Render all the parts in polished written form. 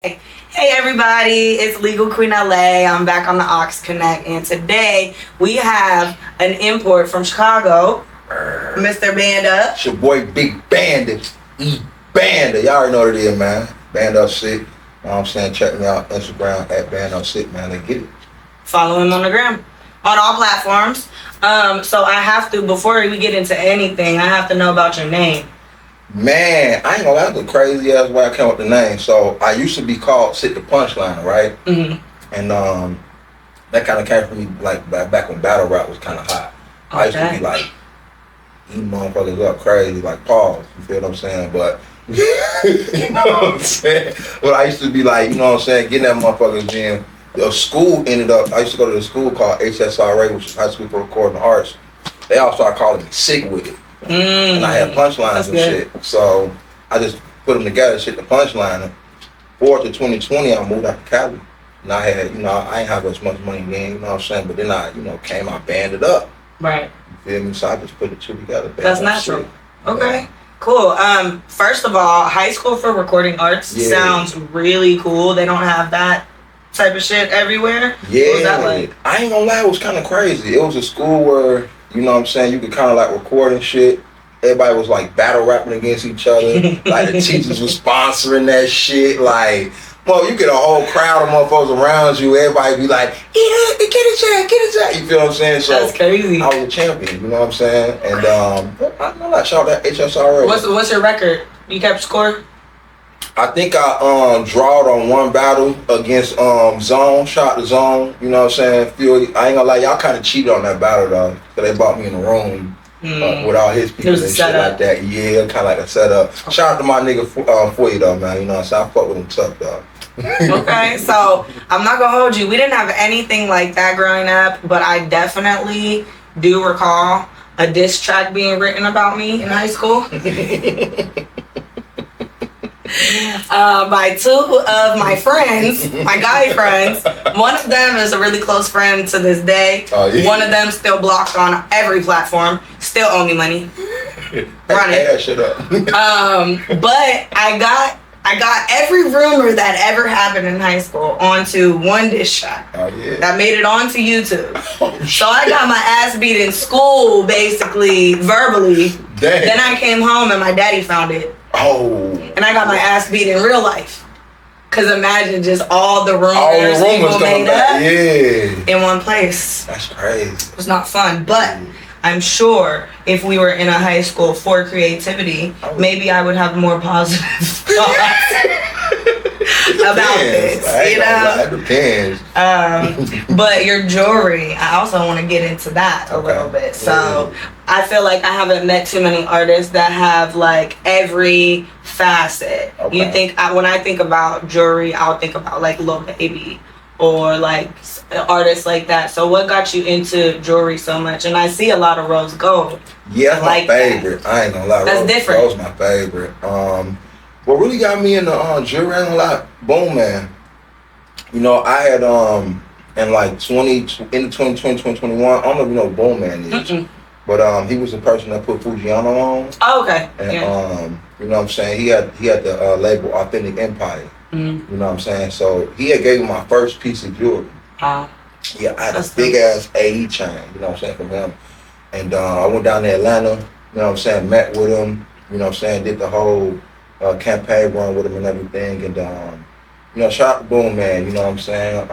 Hey everybody, it's Legal Queen LA. I'm back on the TheAuxConnect, and today we have an import from Chicago, Mr. Banda. It's your boy Big Bandit. Banda. Y'all already know what it is, man. Banda Sick. You know what I'm saying? Check me out Instagram at Banda Sick, man. Let's get it. Follow him on the gram. On all platforms. So I have to, before we get into anything, I have to know about your name. Man, I ain't gonna lie, the crazy ass way I came up with the name. So I used to be called Sit the Punchline, right? Mm-hmm. And that kind of came from me like back when battle rap was kind of hot. Okay. I used to be like eating motherfuckers up crazy, like pause. You feel what I'm saying? But you know what I'm saying? But I used to be like, you know what I'm saying, getting that motherfuckers in. The school ended up, I used to go to the school called HSRA, which is High School for Recording Arts. They all started calling me Sick with it. And I had punchlines and shit. So I just put them together, shit, the punchline. Forward to 2020, I moved out to Cali. And I had, I ain't have as much money then, you know what I'm saying? But then I, I banded up. Right. You feel me? So I just put the two together. That's natural. Okay. Yeah. Cool. First of all, High School for Recording Arts sounds really cool. They don't have that type of shit everywhere. Yeah. What was that like? I ain't gonna lie, it was kind of crazy. It was a school where, you know what I'm saying, you could kind of like record and shit. Everybody was like battle rapping against each other. Like the teachers were sponsoring that shit. Like, well, you get a whole crowd of motherfuckers around you. Everybody be like, yeah, get a check. You feel what I'm saying? So that's crazy. I was a champion, you know what I'm saying? And I know that shout out HSRA. What's your record? You kept score? I think I drawed on one battle against Zone, shot the Zone, you know what I'm saying? Fury. I ain't gonna lie, y'all kind of cheated on that battle though, because they brought me in the room with all his people and shit like that. Yeah, kind of like a setup. Shout out to my nigga for you though, man. You know what I'm saying? I fuck with him tough though. Okay, so I'm not gonna hold you. We didn't have anything like that growing up, but I definitely do recall a diss track being written about me in high school. By two of my friends, my guy friends. One of them is a really close friend to this day. Oh, yeah. One of them still blocked on every platform. Still owe me money. Run it. That shit up. But I got every rumor that ever happened in high school onto one diss track. Oh, yeah. That made it onto YouTube. Oh, so I got my ass beat in school, basically, verbally. Damn. Then I came home and my daddy found it. Oh. And I got my ass beat in real life. Cause imagine just all the rumors people made up in one place. That's crazy. It was not fun, but I'm sure if we were in a high school for creativity, maybe I would have more positive thoughts about this. You know, it depends. But your jewelry, I also want to get into that a little bit. So I feel like I haven't met too many artists that have like every facet. Okay. You think when I think about jewelry, I'll think about like Lil Baby or like artists like that. So what got you into jewelry so much? And I see a lot of rose gold. Yeah, that's my favorite. I ain't gonna lie. That's different. That was my favorite. What really got me into jewelry, I ain't gonna lie, Boom Man. You know, I had in like 2020, 2021, I don't know if you know what Boom Man is. But he was the person that put Fujiano on. Oh, okay. And you know what I'm saying? He had the label Authentic Empire. You know what I'm saying? So he had gave me my first piece of jewelry. Wow. Yeah, I had a big ass AE chain, you know what I'm saying, from him. And I went down to Atlanta, you know what I'm saying, met with him, you know what I'm saying, did the whole campaign run with him and everything. And you know, shout out to Boom Man, you know what I'm saying?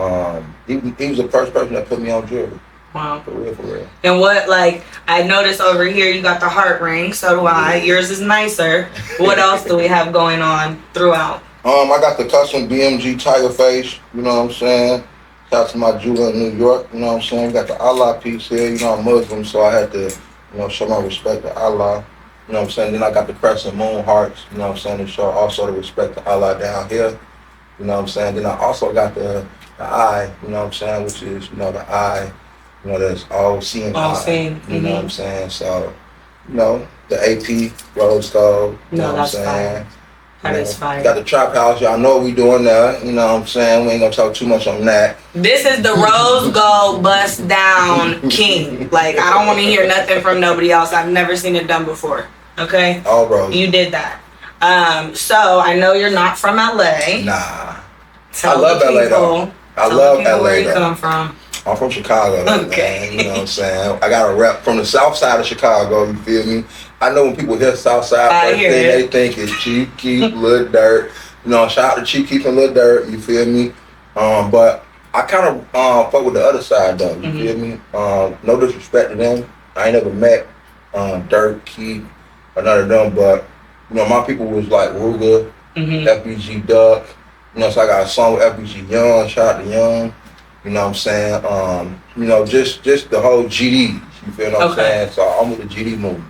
He was the first person that put me on jewelry. Wow. For real. And what, like, I noticed over here you got the heart ring, so do I. Yours is nicer. What else do we have going on throughout? I got the custom BMG Tiger Face, you know what I'm saying? Shout out to my jeweler in New York, you know what I'm saying? Got the Allah piece here, you know I'm Muslim, so I had to, show my respect to Allah, you know what I'm saying? Then I got the crescent moon hearts, you know what I'm saying? To show also the respect to Allah down here, you know what I'm saying? Then I also got the eye, you know what I'm saying? Which is, the eye, that's all seeing eye, you know what I'm saying? So, the AP, rose gold, you know what I'm saying? That is fire. Got the trap house, y'all know what we doing there, you know what I'm saying? We ain't gonna talk too much on that. This is the rose gold bust down king. Like, I don't want to hear nothing from nobody else. I've never seen it done before, okay? All rose. You did that. So I know you're not from LA. Nah. I love LA though. I love LA where you though. come from. I'm from Chicago, though, Okay. man. You know what I'm saying? I got a rep from the south side of Chicago, you feel me? I know when people hear south side, first thing they think is Chief Keef, Lil Durk. You know, shout out to Chief Keef and Lil Durk, you feel me? But I kind of fuck with the other side, though, you feel me? No disrespect to them. I ain't never met Durk, Keef, or none of them, but, you know, my people was like Ruger, FBG Duck. You know, so I got a song with FBG Young, shout out to Young. You know what I'm saying? You know, just the whole GDs. You feel what I'm saying? So I'm with the GD movement.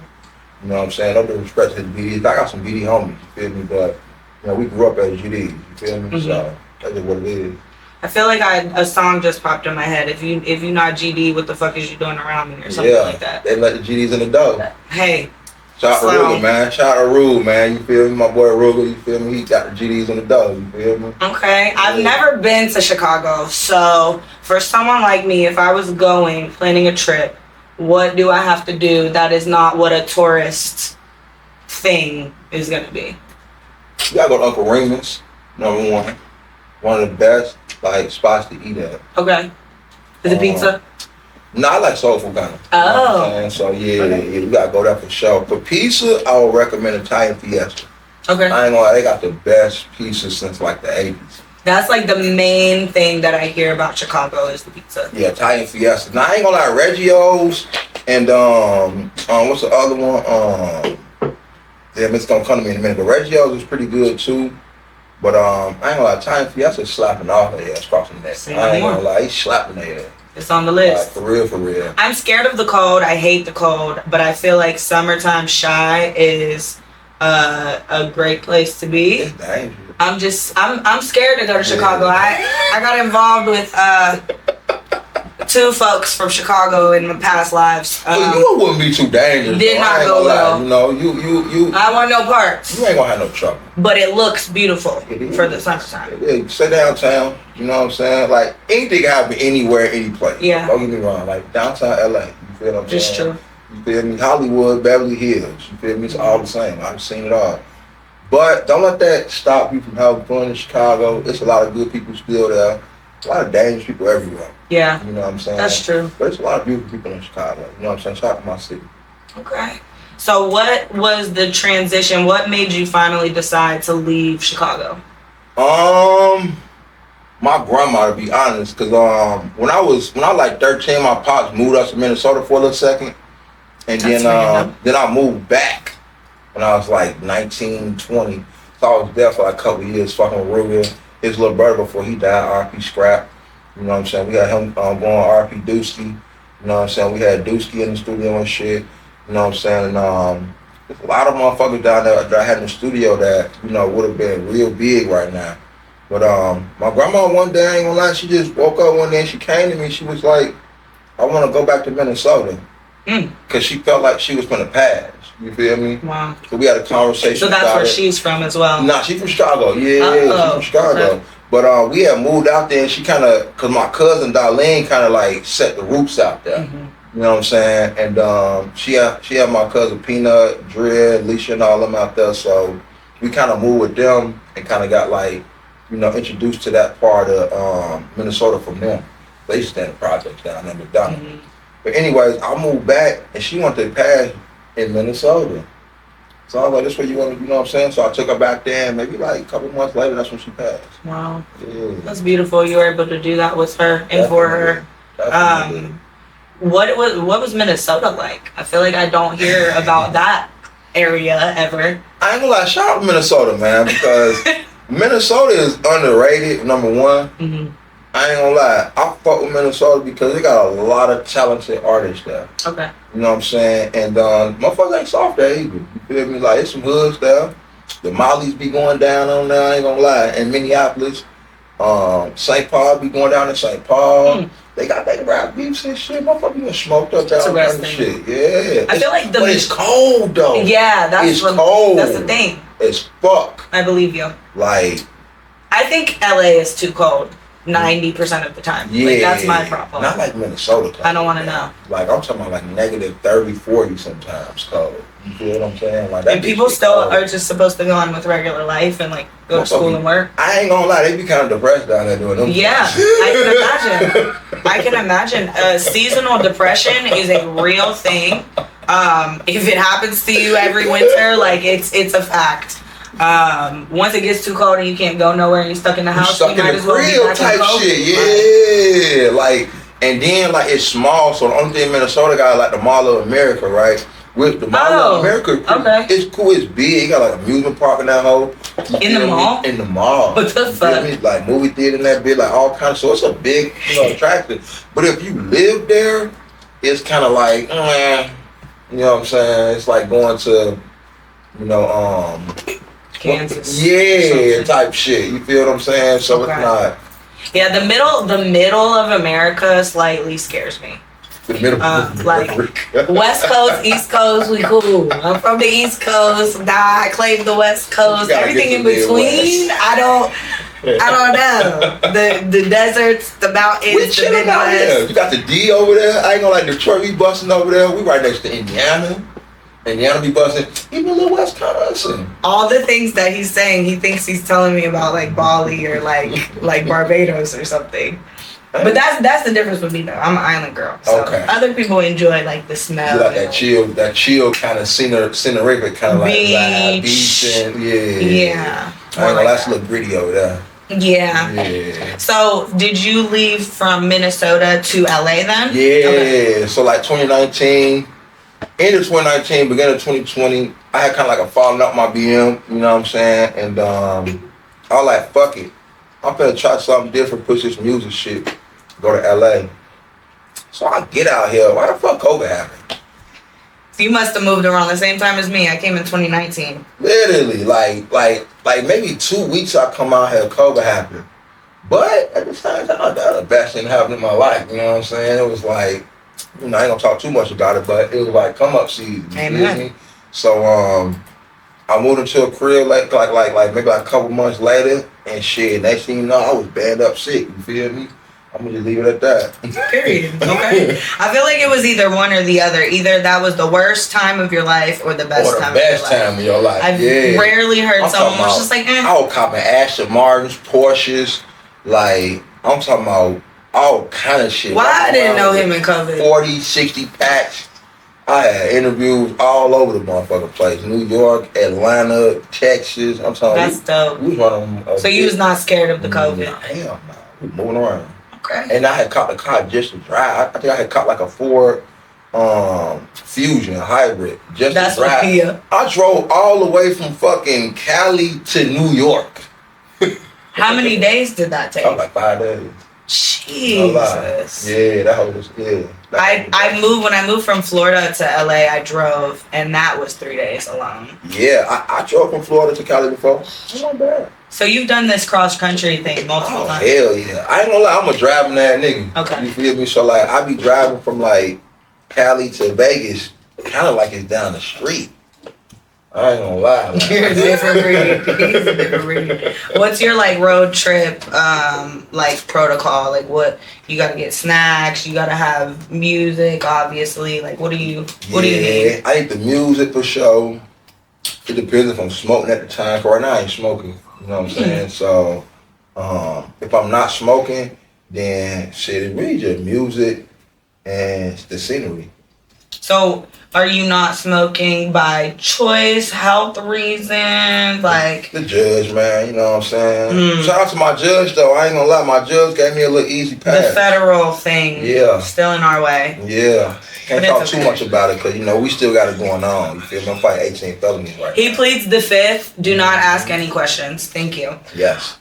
You know what I'm saying? No disrespect to the BDs. I got some BD homies, you feel me? But, you know, we grew up as GDs, you feel me? So that's just what it is. I feel like a song just popped in my head. If you're not GD, what the fuck is you doing around me or something like that? They let the GDs in the dough. Hey. Shout out to Ruger, man. Shout out to Ruger, man. You feel me? My boy Ruger, you feel me? He got the GDs in the dough, you feel me? Okay. I've never been to Chicago. So for someone like me, if I was planning a trip, what do I have to do that is not what a tourist thing is going to be? You gotta go to Uncle Remus, number one. One of the best, like, spots to eat at. Okay. Is it pizza? No, I like soul food kind of. Oh. You know so yeah, you gotta go there for sure. For pizza, I would recommend Italian Fiesta. Okay. I ain't gonna lie, they got the best pizza since like the 80s. That's like the main thing that I hear about Chicago is the pizza. Yeah, Italian Fiesta. Now I ain't gonna lie, Reggio's and what's the other one? Yeah, it's gonna come to me in a minute. But Reggio's is pretty good too. But I ain't gonna lie, Italian Fiesta slapping off their ass crossing the neck. I ain't gonna lie, he's slapping their ass. It's on the list. Like, for real, for real. I'm scared of the cold. I hate the cold, but I feel like summertime Shy is a great place to be. It's dangerous. I'm scared to go to Chicago. I got involved with two folks from Chicago in my past lives. Well, you wouldn't be too dangerous. Did not go well. You know, you. I want no parts. You ain't gonna have no trouble. But it looks beautiful for the summertime. Yeah, stay downtown. You know what I'm saying? Like anything can happen anywhere, any place. Yeah. Don't get me wrong. Like downtown LA. You feel what I'm saying? Just true. You feel me? Hollywood, Beverly Hills. You feel me? It's all the same. I've seen it all. But don't let that stop you from having fun in Chicago. It's a lot of good people still there. A lot of dangerous people everywhere. Yeah. You know what I'm saying? That's true. But it's a lot of beautiful people in Chicago. You know what I'm saying? Shout out to my city. Okay. So what was the transition? What made you finally decide to leave Chicago? My grandma, to be honest, because when I was like 13, my pops moved us to Minnesota for a little second. And then I moved back when I was like 19, 20. So I was there for like a couple of years fucking with Ruger, his little brother before he died, RP Scrap. You know what I'm saying? We had him going RP Dusky. You know what I'm saying? We had Dusky in the studio and shit. You know what I'm saying? And there's a lot of motherfuckers down there that I had in the studio that, you know, would have been real big right now. But my grandma one day, I ain't gonna lie, she just woke up one day and she came to me. She was like, I want to go back to Minnesota. Because she felt like she was going to pass. You feel me? Wow. So we had a conversation. So that's where she's from as well? Nah, she's from Chicago. Yeah, she's from Chicago. Okay. But we had moved out there and she kind of, because my cousin Darlene kind of like set the roots out there. You know what I'm saying? And she had my cousin Peanut, Dre, Alicia, and all them out there. So we kind of moved with them and kind of got like, you know, introduced to that part of Minnesota from them. They used to stand the projects down in McDonald. But anyways, I moved back and she wanted to pass in Minnesota. So I was like, this way you want to, you know what I'm saying? So I took her back there and maybe like a couple months later, that's when she passed. Wow. Yeah. That's beautiful. You were able to do that with her and for her. What was Minnesota like? I feel like I don't hear about that area ever. I ain't gonna lie, shout out to Minnesota, man, because Minnesota is underrated, number one. I ain't gonna lie, I fuck with Minnesota because they got a lot of talented artists there. Okay. You know what I'm saying? And motherfuckers ain't soft there either. You feel me? Like, it's some hoods there. The Mollies be going down on there, I ain't gonna lie. In Minneapolis, St. Paul be going down in St. Paul. They got their rap beefs and shit. Motherfuckers getting smoked up down there and shit. Yeah. I feel like but it's cold though. Yeah, that's cold. That's the thing. It's fuck. I believe you. Like, I think LA is too cold 90% of the time. Yeah. Like, that's my problem. Not like Minnesota. I don't want to know. Like, I'm talking about like negative 30, 40 sometimes cold. You feel what I'm saying? Like and people still are just supposed to go on with regular life and like go to school and work. I ain't gonna lie, they be kind of depressed down there doing them. Yeah, I can imagine. Seasonal depression is a real thing. If it happens to you every winter, like it's a fact. Once it gets too cold and you can't go nowhere and you're stuck in the house, you might as well be back type shit. Yeah, like, and then like it's small, so the only thing Minnesota got like the Mall of America, right? With the Mall of America, it's cool, it's big. You got like an amusement park in that hole. In the mall? In the mall. What the fuck? Like movie theater in that bit, like all kinds. So it's a big, attraction. But if you live there, it's kind of like, you know what I'm saying? It's like going to, Kansas. Yeah, type shit. You feel what I'm saying? So it's not. Yeah, the middle of America slightly scares me. The middle like West Coast, East Coast, we cool. I'm from the East Coast. Nah, I claim the West Coast. Everything in between, I don't know. The deserts, the mountains, we chilling out here. You got the D over there. I ain't gonna like Detroit. We busting over there. We right next to Indiana. Indiana be busting. Even a little Wisconsin. All the things that he's saying, he thinks he's telling me about like Bali or like Barbados or something. But that's the difference with me though. I'm an island girl. So other people enjoy like the smell. You like that chill kind of scenerific kind of like beach and yeah. I ain't gonna lie, it's a little gritty over there. Yeah. So did you leave from Minnesota to LA then? Yeah. Okay. So like 2019, end of 2019, beginning of 2020, I had kind of like a falling out my BM. You know what I'm saying? And I was like, fuck it. I'm finna try something different, push this music shit. Go to LA. So I get out here. Why the fuck COVID happened? You must have moved around the same time as me. I came in 2019. Literally, like maybe 2 weeks I come out here, COVID happened. But at the same time, that was the best thing that happened in my life. You know what I'm saying? It was like, I ain't gonna talk too much about it, but it was like come up season. Amen. So I moved into a crib like maybe like a couple months later, and shit. Next thing you know, I was bad up sick. You feel me? I'm gonna just leave it at that. Period. Okay. I feel like it was either one or the other. Either that was the worst time of your life or the best time of your life. I've rarely heard someone was just like, I was copping Aston Martins, Porsches, like I'm talking about all kind of shit. Why I didn't know him in COVID? 40, 60 packs. I had interviews all over the motherfucking place. New York, Atlanta, Texas. I'm talking. That's dope. We was running. So you was not scared of the COVID? Hell no. We moving around. Okay. And I had caught the car just to drive. I think I had caught like a Ford Fusion hybrid just to drive. Kia. I drove all the way from fucking Cali to New York. How many days did that take? Like 5 days. Jesus. Yeah, that was I moved when I moved from Florida to LA. I drove, and that was 3 days alone. Yeah, I drove from Florida to Cali before. It's not bad. So you've done this cross country thing multiple times. Hell yeah! I ain't gonna lie, I'm a driving that nigga. Okay. You feel me? So like, I be driving from like Cali to Vegas, kind of like it's down the street. I ain't gonna lie. Like. You're a different breed. He's a different breed. What's your like road trip like protocol? Like what you gotta get snacks, you gotta have music, obviously. Like what do you need? I need the music for sure. It depends if I'm smoking at the time. Cause right now I ain't smoking. You know what I'm saying? So if I'm not smoking, then shit, it's really just music and the scenery. So are you not smoking by choice, health reasons, like the judge, man? You know what I'm saying? Shout out to my judge though. I ain't gonna lie, my judge gave me a little easy pass. The federal thing, still in our way. Yeah, can't talk too much about it because we still got it going on. You feel me? I'm fighting 18 felonies right now. He pleads the fifth. Do not ask any questions. Thank you. Yes.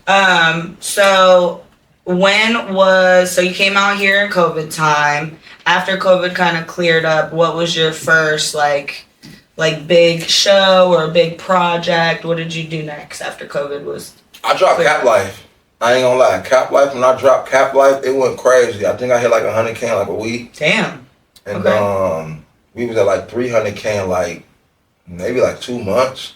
So so you came out here in COVID time. After COVID kind of cleared up, what was your first like big show or big project? What did you do next after COVID was? I dropped Cap Life. I ain't gonna lie. Cap Life, when I dropped Cap Life, it went crazy. I think I hit like 100K in like a week. Damn. And we was at like 300K in like maybe like 2 months.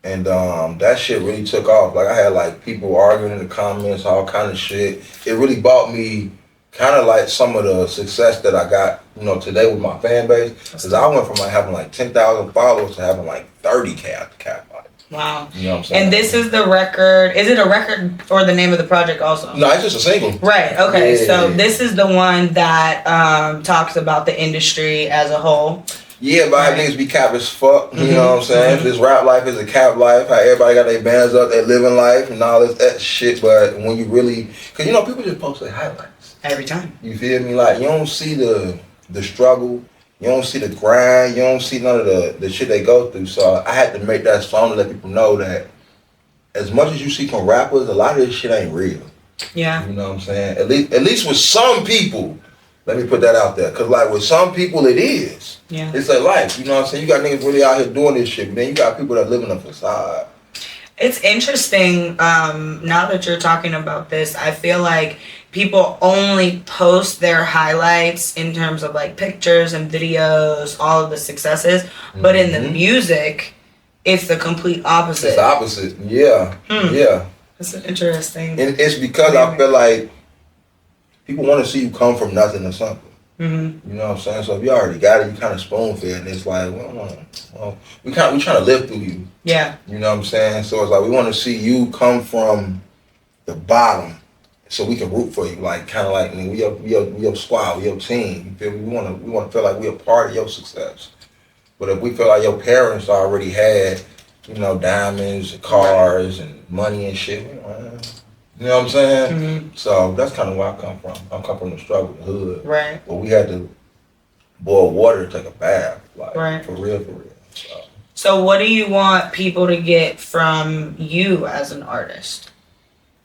And that shit really took off. Like I had like people arguing in the comments, all kind of shit. It really bought me kind of like some of the success that I got, you know, today with my fan base. Because I went from like having like 10,000 followers to having like 30K at the cap. Wow. You know what I'm saying? And this is the record. Is it a record or the name of the project also? No, it's just a single. Right. Okay. Yeah. So this is the one that talks about the industry as a whole. Yeah, but right. Niggas be cap as fuck. You know what I'm saying? This rap life is a cap life. How everybody got their bands up, they living life and all that shit. But when you really, cause you know people just post their highlights every time. You feel me? Like you don't see the struggle. You don't see the grind. You don't see none of the shit they go through. So I had to make that song to let people know that as much as you see from rappers, a lot of this shit ain't real. Yeah. You know what I'm saying? At least with some people. Let me put that out there. Cause like with some people it is. Yeah. It's their life. You know what I'm saying? You got niggas really out here doing this shit, but then you got people that live in a facade. It's interesting, now that you're talking about this, I feel like people only post their highlights in terms of like pictures and videos, all of the successes, but in the music, it's the complete opposite. It's the opposite, yeah. Yeah. It's interesting. And it's because I feel like people want to see you come from nothing to something. You know what I'm saying? So if you already got it, you kind of spoon fed, and it's like, well, we trying to live through you. Yeah. You know what I'm saying? So it's like we want to see you come from the bottom, so we can root for you. Like kind of like, I mean, we your squad, we your team. You feel me? We want to feel like we a part of your success. But if we feel like your parents already had, you know, diamonds, cars, and money and shit, you know what I'm saying? So that's kind of where I come from. I come from the struggle, the hood. Right. Where we had to boil water to take a bath. Like, right. For real. So what do you want people to get from you as an artist?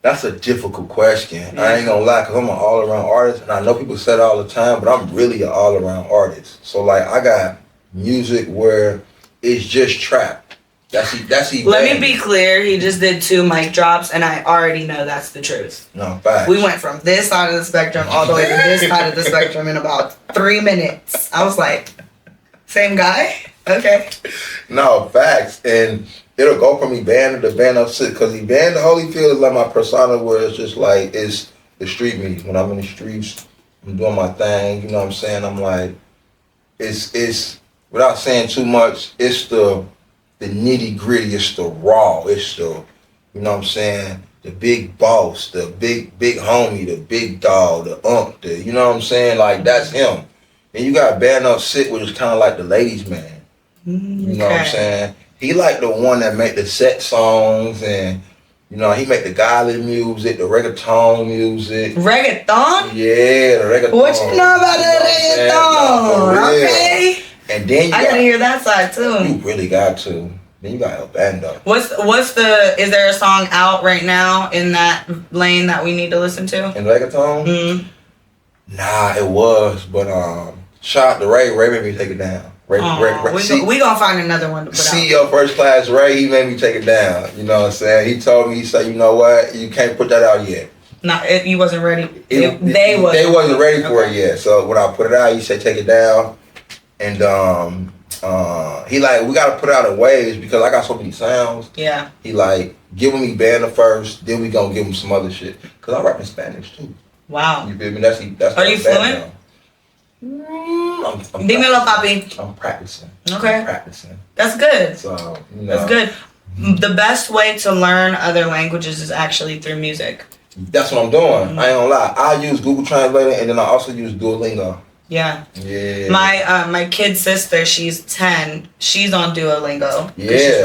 That's a difficult question. I ain't gonna lie, because I'm an all-around artist, and I know people say that all the time, but I'm really an all-around artist. So, like, I got music where it's just trap. That's Let me be clear. He just did 2 mic drops, and I already know that's the truth. No, facts. We went from this side of the spectrum all the way to this side of the spectrum in about 3 minutes. I was like, same guy? Okay. No, facts. And it'll go from Evander to band up sick, because Evander Holyfield is like my persona, where it's just like, it's the street me. When I'm in the streets, I'm doing my thing, you know what I'm saying? I'm like, it's without saying too much, it's the nitty gritty, it's the raw, it's the, you know what I'm saying, the big boss, the big homie, the big dog, the you know what I'm saying, like that's him. And you got Band Up Sick, which is kind of like the ladies' man. You know what I'm saying? He like the one that make the set songs, and you know he make the godly music, the reggaeton music. Reggaeton? Yeah, the reggaeton. What you know about that reggaeton? Okay. And then I gotta hear that side too. You really got to. Then you got El Bando. Is there a song out right now in that lane that we need to listen to? In reggaeton? Nah, it was, but shout out to Ray. Ray made me take it down. Ray, we gonna find another one to put out. CEO First Class Ray, he made me take it down. You know what I'm saying? He told me, he said, you know what? You can't put that out yet. No, you wasn't ready. They wasn't ready for it yet. So when I put it out, he said take it down. And he like, we gotta put it out in waves because I got so many sounds. Yeah. He like, give me Banner first, then we gonna give him some other shit. Cause I rap in Spanish too. Wow. You feel me? That's Are you fluent? Dímelo, papi. I'm practicing. Okay. I'm practicing. That's good. So, you know. That's good. The best way to learn other languages is actually through music. That's what I'm doing. I ain't gonna lie. I use Google Translator, and then I also use Duolingo. Yeah. Yeah. My kid sister, she's 10. She's on Duolingo. Yeah. She's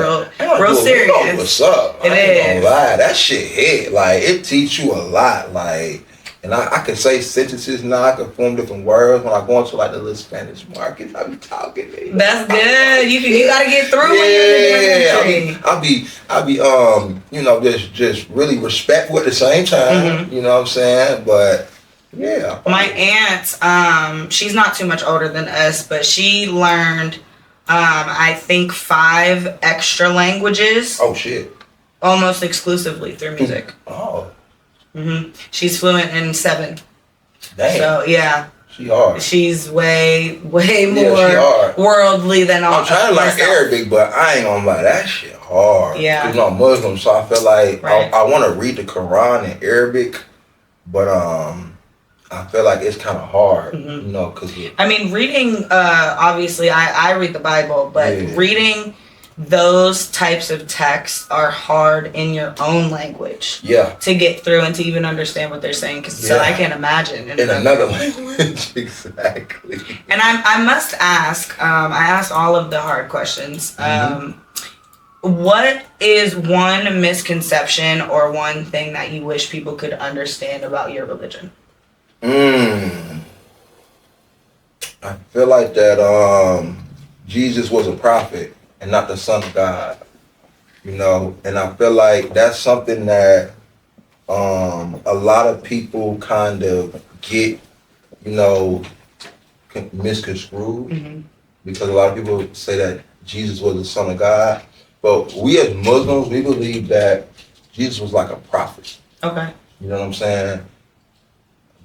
real serious. What's up? I ain't gonna lie. That shit hit. Like, it teach you a lot. Like, and I can say sentences now. I can form different words. When I go into like the little Spanish markets, I be talking. That's good. You gotta get through when you're in the country. I be you know, just really respectful at the same time. You know what I'm saying? But yeah. My aunt, she's not too much older than us, but she learned I think 5 extra languages. Oh shit. Almost exclusively through music. Oh. She's fluent in 7. Damn. So yeah. She hard. She's way more worldly than all. I'm trying to learn Arabic, but I ain't gonna lie, that shit hard. Yeah. Cause I'm Muslim, so I feel like I want to read the Quran in Arabic, but I feel like it's kind of hard, you know, because I mean, reading. Obviously, I read the Bible, but reading those types of texts are hard in your own language. Yeah. To get through and to even understand what they're saying, so I can't imagine in another language. Exactly. And I must ask. I asked all of the hard questions. What is one misconception or one thing that you wish people could understand about your religion? I feel like that Jesus was a prophet and not the Son of God. You know, and I feel like that's something that a lot of people kind of get, you know, misconstrued, because a lot of people say that Jesus was the Son of God. But we as Muslims, we believe that Jesus was like a prophet. Okay. You know what I'm saying?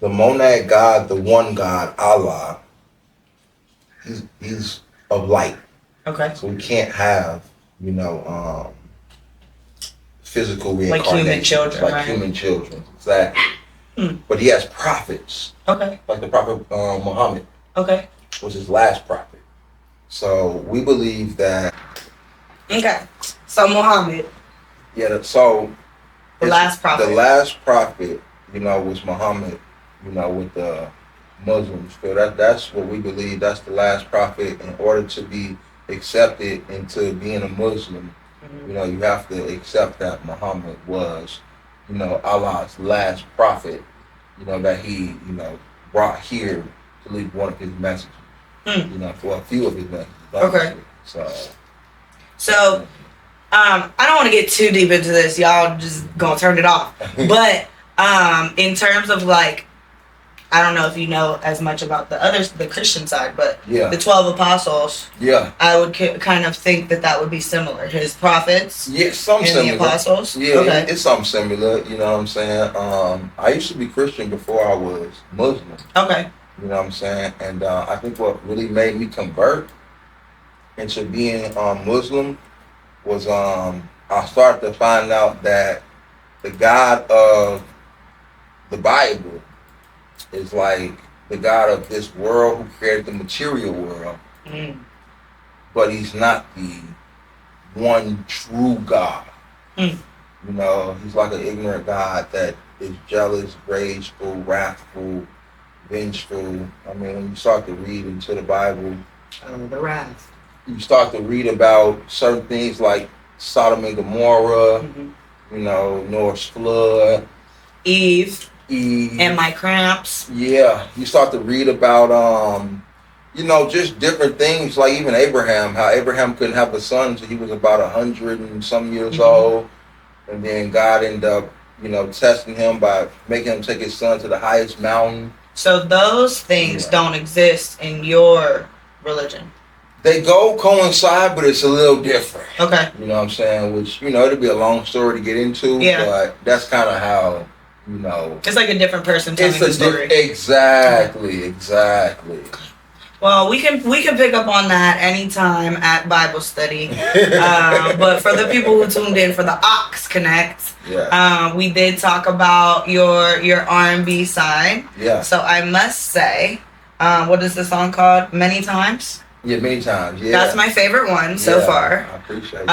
The monad God, the one God, Allah, he's of light. Okay. So we can't have, you know, physical reincarnation. Like human children, like right? human children, exactly. But he has prophets. Okay. Like the prophet Muhammad. Okay. Was his last prophet. So we believe that. Okay. So Muhammad. Yeah. So the last prophet. The last prophet, you know, was Muhammad. You know, with the Muslims. So that's what we believe. That's the last prophet. In order to be accepted into being a Muslim, you know, you have to accept that Muhammad was, you know, Allah's last prophet. You know, that he, you know, brought here to leave one of his messages. You know, for a few of his messages. Okay. So I don't want to get too deep into this. Y'all just gonna turn it off. But in terms of like, I don't know if you know as much about the Christian side, but the 12 apostles. Yeah. I would kind of think that would be similar. His prophets. Yeah, some similar. The apostles. Yeah, okay. It's something similar. You know what I'm saying? I used to be Christian before I was Muslim. Okay. You know what I'm saying? And I think what really made me convert into being Muslim was I started to find out that the God of the Bible is like the God of this world who created the material world. But he's not the one true God. You know, he's like an ignorant God that is jealous, rageful, wrathful, vengeful. I mean, when you start to read into the Bible, the wrath. You start to read about certain things like Sodom and Gomorrah, you know, Noah's flood, Eve, and my cramps. Yeah, you start to read about, you know, just different things like even Abraham, how Abraham couldn't have a son until he was about 100 and some years old, and then God ended up, you know, testing him by making him take his son to the highest mountain. So those things don't exist in your religion. They go coincide, but it's a little different. Okay. You know what I'm saying? Which, you know, it'll be a long story to get into. Yeah. But that's kind of how, you know. It's like a different person telling the story. Exactly. Well, we can pick up on that anytime at Bible study. But for the people who tuned in for the TheAuxConnect, we did talk about your R&B side. Yeah. So I must say, what is the song called? Many Times? Yeah, many times. Yeah. That's my favorite one so far. I appreciate it.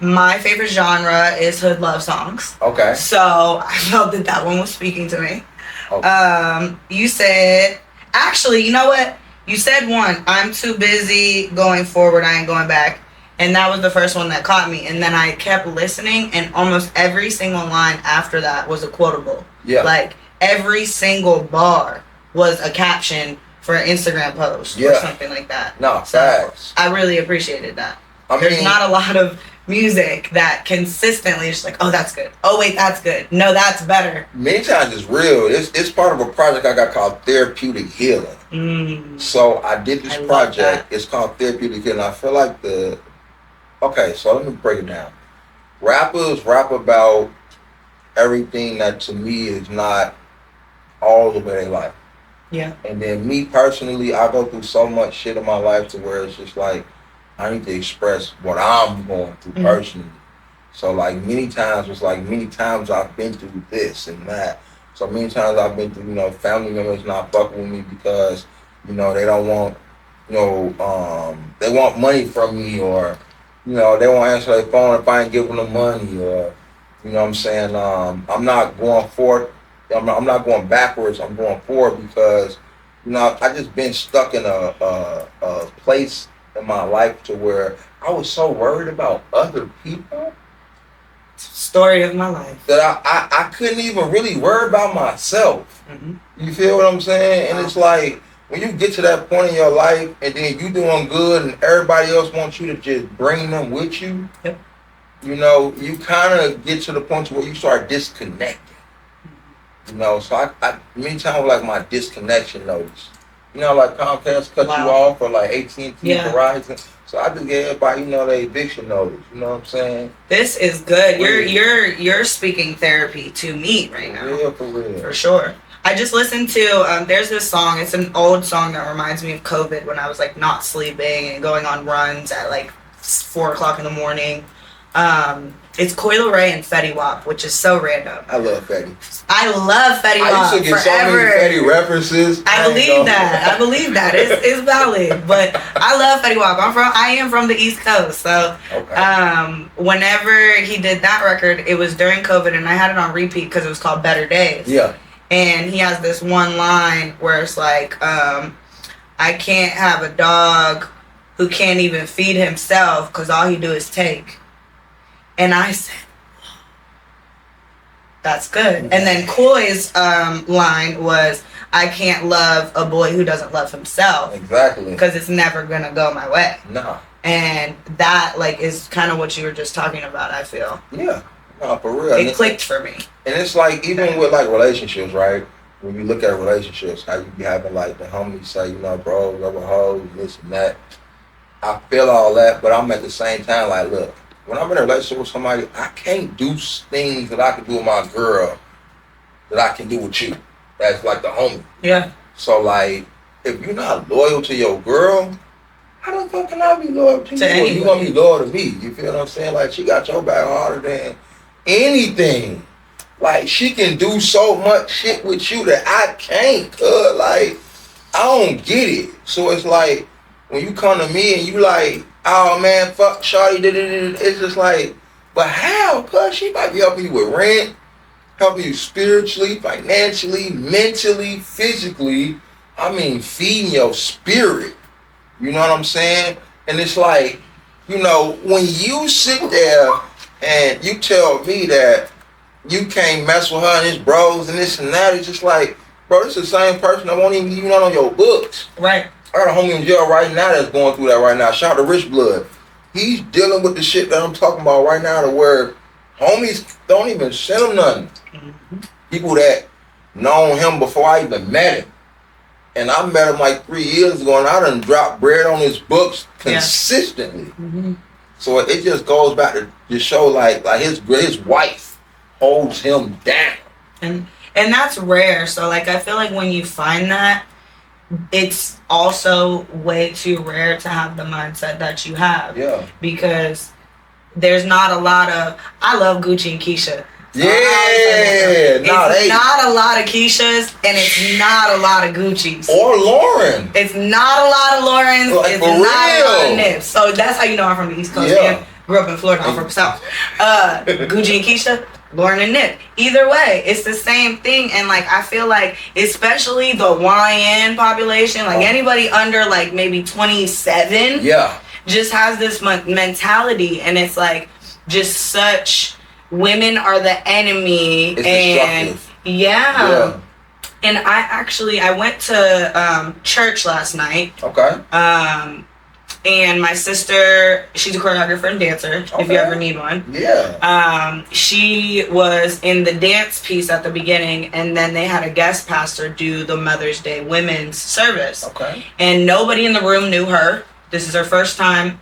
My favorite genre is hood love songs. Okay. So I felt that one was speaking to me. Okay. You said, actually, you know what? You said one, I'm too busy going forward, I ain't going back. And that was the first one that caught me. And then I kept listening, and almost every single line after that was a quotable. Yeah. Like, every single bar was a caption for an Instagram post or something like that. No, facts. I really appreciated that. There's not a lot of music that consistently is like, oh, that's good. Oh, wait, that's good. No, that's better. Many times it's real. It's part of a project I got called Therapeutic Healing. So I did this project. It's called Therapeutic Healing. I feel like okay, so let me break it down. Rappers rap about everything that to me is not all the way they like. Yeah. And then me personally, I go through so much shit in my life to where it's just like, I need to express what I'm going through personally. So like many times I've been through this and that. So many times I've been through, family members not fucking with me because, they don't want, they want money from me, or, they won't answer their phone if I ain't giving them money, or, you know what I'm saying? I'm not going forward. I'm not going backwards. I'm going forward because, I just been stuck in a place in my life to where I was so worried about other people. Story of my life. That I couldn't even really worry about myself. Mm-hmm. You feel what I'm saying? And it's like, when you get to that point in your life and then you doing good and everybody else wants you to just bring them with you, yep. You kind of get to the point where you start disconnecting. So I many times like my disconnection notice. Like Comcast cut you off, or like AT&T, Verizon. So I just gave everybody, they eviction notice. You know what I'm saying? This is good. You're speaking therapy to me right now. Yeah, for real. For sure. I just listened to, there's this song. It's an old song that reminds me of COVID when I was like not sleeping and going on runs at like 4 o'clock in the morning. It's Coi Leray and Fetty Wap, which is so random. I love Fetty. I love Fetty Wap. I used to get forever. So many Fetty references. I believe that. It's valid. But I love Fetty Wap. I am from the East Coast. So whenever he did that record, it was during COVID, and I had it on repeat because it was called Better Days. Yeah. And he has this one line where it's like, I can't have a dog who can't even feed himself because all he do is take. And I said, that's good. And then Coy's line was, I can't love a boy who doesn't love himself. Exactly. Because it's never going to go my way. No. And that, is kind of what you were just talking about, I feel. Yeah. No, for real. It clicked for me. And it's like, even with, relationships, right? When you look at relationships, how you be having, the homies say, bro, rubber hoes, this and that. I feel all that, but I'm at the same time look, when I'm in a relationship with somebody, I can't do things that I can do with my girl that I can do with you. That's like the homie. Yeah. So if you're not loyal to your girl, how the fuck can I be loyal to you? Anybody. You gonna be loyal to me? You feel what I'm saying? She got your back harder than anything. She can do so much shit with you that I can't. I don't get it. So it's when you come to me and you oh man, fuck shawty, it's just but how? Cause she might be helping you with rent, helping you spiritually, financially, mentally, physically. I mean, feeding your spirit. You know what I'm saying? And it's when you sit there and you tell me that you can't mess with her and his bros and this and that, it's just bro, this is the same person that won't even leave on your books. Right. I got a homie in jail right now that's going through that right now. Shout out to Rich Blood. He's dealing with the shit that I'm talking about right now, to where homies don't even send him nothing. Mm-hmm. People that known him before I even met him. And I met him 3 years ago, and I done dropped bread on his books consistently. Yeah. Mm-hmm. So it just goes back to show his wife holds him down. And that's rare. So I feel when you find that, it's also way too rare to have the mindset that you have. Yeah. Because there's not a lot of, I love Gucci and Keisha. Yeah. It's not a lot of Keishas, and it's not a lot of Gucci's. Or Lauren. It's not a lot of Laurens. It's not a lot of Nips. So that's how you know I'm from the East Coast. Yeah. Grew up in Florida. I'm from South. Gucci and Keisha, Lauren and Nip. Either way, it's the same thing. And I feel especially the YN population, anybody under maybe 27, just has this mentality, and it's just such, women are the enemy. It's and destructive. Yeah. And I went to church last night. Okay. And my sister, she's a choreographer and dancer, if you ever need one. Yeah. She was in the dance piece at the beginning, and then they had a guest pastor do the Mother's Day women's service. Okay. And nobody in the room knew her. This is her first time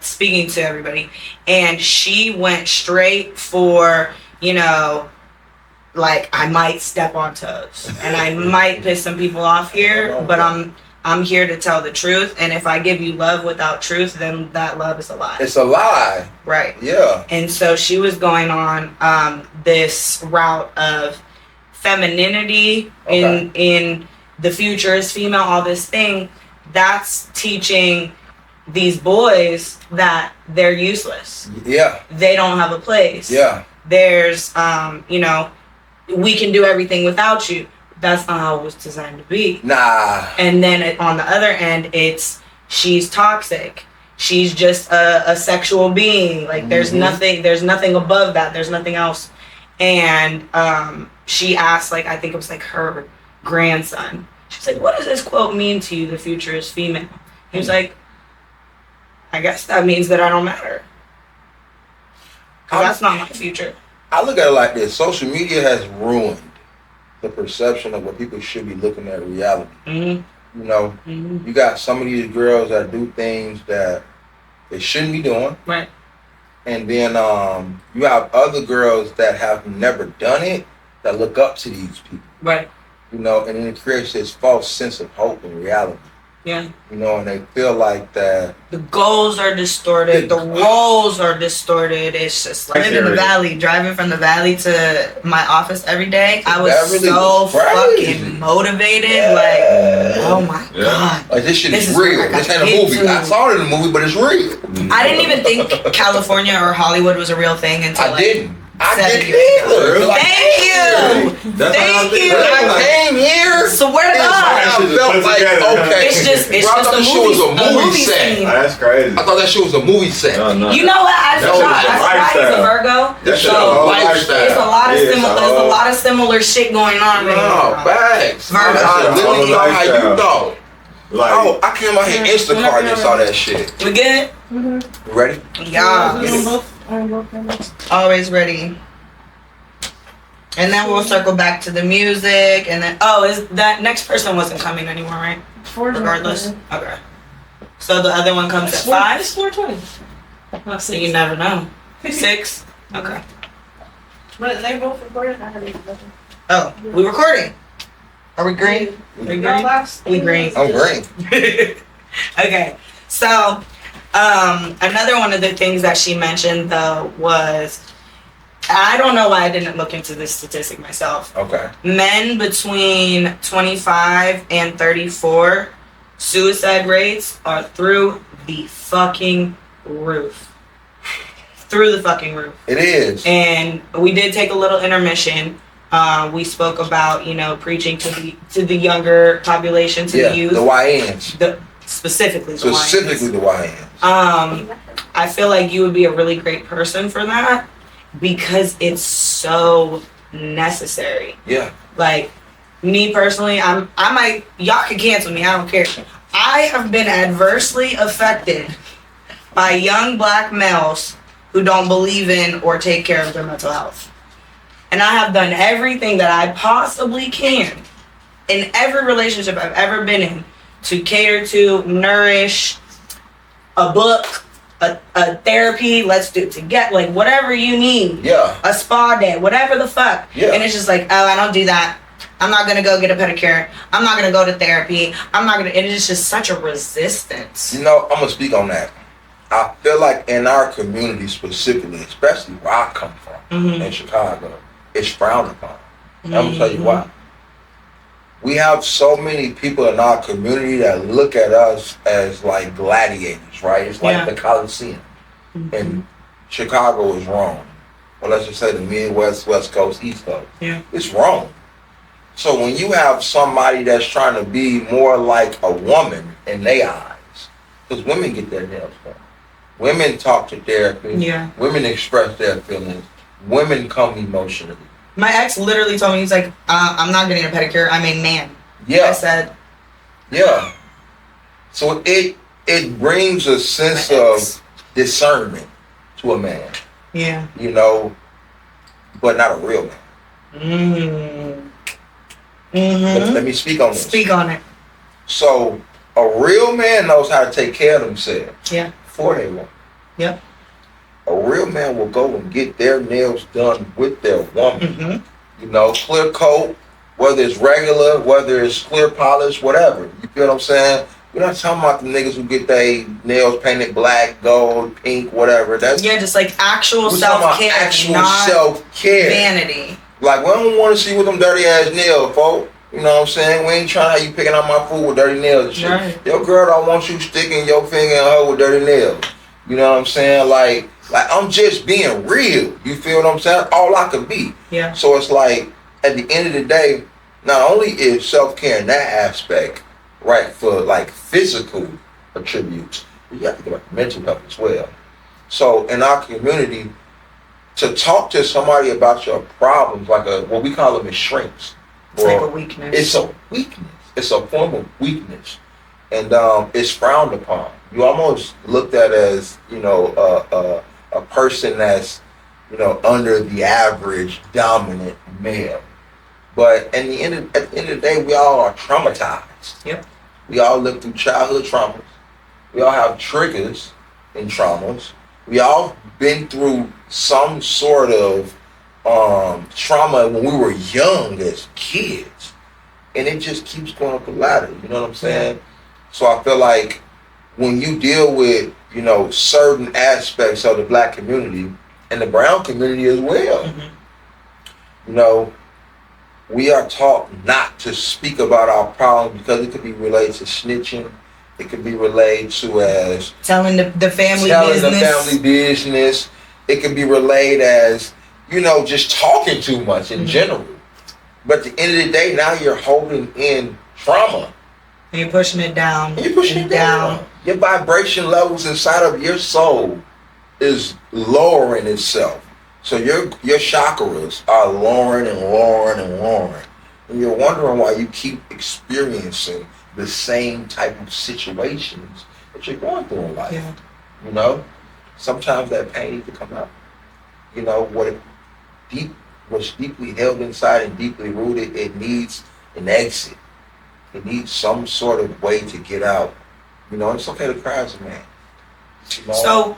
speaking to everybody. And she went straight for, I might step on toes. And I might piss some people off here, but I'm here to tell the truth, and if I give you love without truth, then that love is a lie. It's a lie. Right. Yeah. And so she was going on this route of femininity in the future is female, all this thing, that's teaching these boys that they're useless. Yeah. They don't have a place. Yeah. There's, you know, we can do everything without you. That's not how it was designed to be. Nah. And then on the other end, it's she's toxic. She's just a sexual being. Like there's nothing above that. There's nothing else. And she asked, like, I think it was like her grandson. She's like, what does this quote mean to you? The future is female. He was like, I guess that means that I don't matter. That's not my future. I look at it like this. Social media has ruined the perception of what people should be looking at reality. You know, you got some of these girls that do things that they shouldn't be doing. Right. And then you have other girls that have never done it that look up to these people. Right. You know, and then it creates this false sense of hope and reality. Yeah. You know, and they feel like that the goals are distorted, the roles are distorted. It's just like I live in the valley, driving from the valley to my office every day. I was so fucking motivated. Yeah. Like, oh my God. Like this shit is real. This ain't a movie. I saw it in a movie, but it's real. I didn't even think California or Hollywood was a real thing until I didn't either. Thank you. Thank you. When I came here, so where did I felt like, okay. It's just a movie set. That's crazy. I thought that shit was a movie set. No. You know what? I forgot he's a Virgo. That shit a lifestyle. There's a lot of similar shit going on. No, facts. Virgo. I literally thought how you thought. Like, oh, I came out here Instacart and saw that shit. We good? You ready? Yeah. Always ready. And then we'll circle back to the music, and then is that next person wasn't coming anymore, right? Regardless. Okay. So the other one comes at 5. It's 4:20. So you never know. 6. Okay. But they both recorded. I haven't even. Oh, we recording. Are we green? We green. We green. I'm green. Okay. So, another one of the things that she mentioned though was, I don't know why I didn't look into this statistic myself. Okay. Men between 25 and 34, suicide rates are through the fucking roof. Through the fucking roof. It is. And we did take a little intermission. We spoke about, preaching to the younger population, to the youth. The YNs. Specifically the YNs. I feel like you would be a really great person for that because it's so necessary. Yeah. Like, me personally, y'all can cancel me, I don't care. I have been adversely affected by young black males who don't believe in or take care of their mental health. And I have done everything that I possibly can in every relationship I've ever been in to cater to, nourish, a book, a therapy, let's do it together, like whatever you need. Yeah. A spa day, whatever the fuck. Yeah. And it's just like, I don't do that. I'm not gonna go get a pedicure. I'm not gonna go to therapy. And it's just such a resistance. I'm gonna speak on that. I feel like in our community specifically, especially where I come from, in Chicago, it's frowned upon. And I'm gonna tell you why. We have so many people in our community that look at us as like gladiators, right? It's like the Coliseum. And Chicago is wrong. Or let's just say the Midwest, West Coast, East Coast. Yeah. It's wrong. So when you have somebody that's trying to be more like a woman in their eyes, because women get their nails done. Women talk to therapists. Yeah. Women express their feelings. Women come emotionally. My ex literally told me, he's like, I'm not getting a pedicure, I'm a man. Yeah. I said. Yeah. So it brings a sense of discernment to a man. Yeah. But not a real man. Let me speak on this. Speak on it. So a real man knows how to take care of themselves. Yeah. Before they want. Yep. A real man will go and get their nails done with their woman. Clear coat, whether it's regular, whether it's clear polish, whatever. You feel what I'm saying? We're not talking about the niggas who get their nails painted black, gold, pink, whatever. That's just like actual self-care. Actual self-care. Vanity. Like, we don't want to see with them dirty ass nails, folks. You know what I'm saying? We ain't trying to have you picking out my food with dirty nails and shit. Right. Your girl don't want you sticking your finger in her with dirty nails. You know what I'm saying? Like I'm just being real. You feel what I'm saying? All I could be. Yeah. So it's like, at the end of the day, not only is self-care in that aspect, right, for like physical attributes, you have to think about mental health as well. So in our community, to talk to somebody about your problems, like what we call them is shrinks. It's like a weakness. It's a weakness. It's a form of weakness, and it's frowned upon. You almost looked at as, you know, a person that's, you know, under the average dominant male. But at the end of the day, we all are traumatized. Yep. We all live through childhood traumas. We all have triggers and traumas. We all been through some sort of trauma when we were young as kids, and it just keeps going up the ladder. You know what I'm saying? So I feel like when you deal with, you know, certain aspects of the black community and the brown community as well, you know, we are taught not to speak about our problems because it could be related to snitching. It could be related to as telling the family telling business. the family business. It could be relayed as, you know, just talking too much in general. But at the end of the day, now you're holding in trauma. And you're pushing it down. And you're pushing it down. Your vibration levels inside of your soul is lowering itself. So your chakras are lowering and lowering and lowering. And you're wondering why you keep experiencing the same type of situations that you're going through in life. Yeah. You know? Sometimes that pain needs to come out. You know, what's deeply held inside and deeply rooted, it needs an exit. It needs some sort of way to get out. You know, it's okay to cry as a man. You know? So,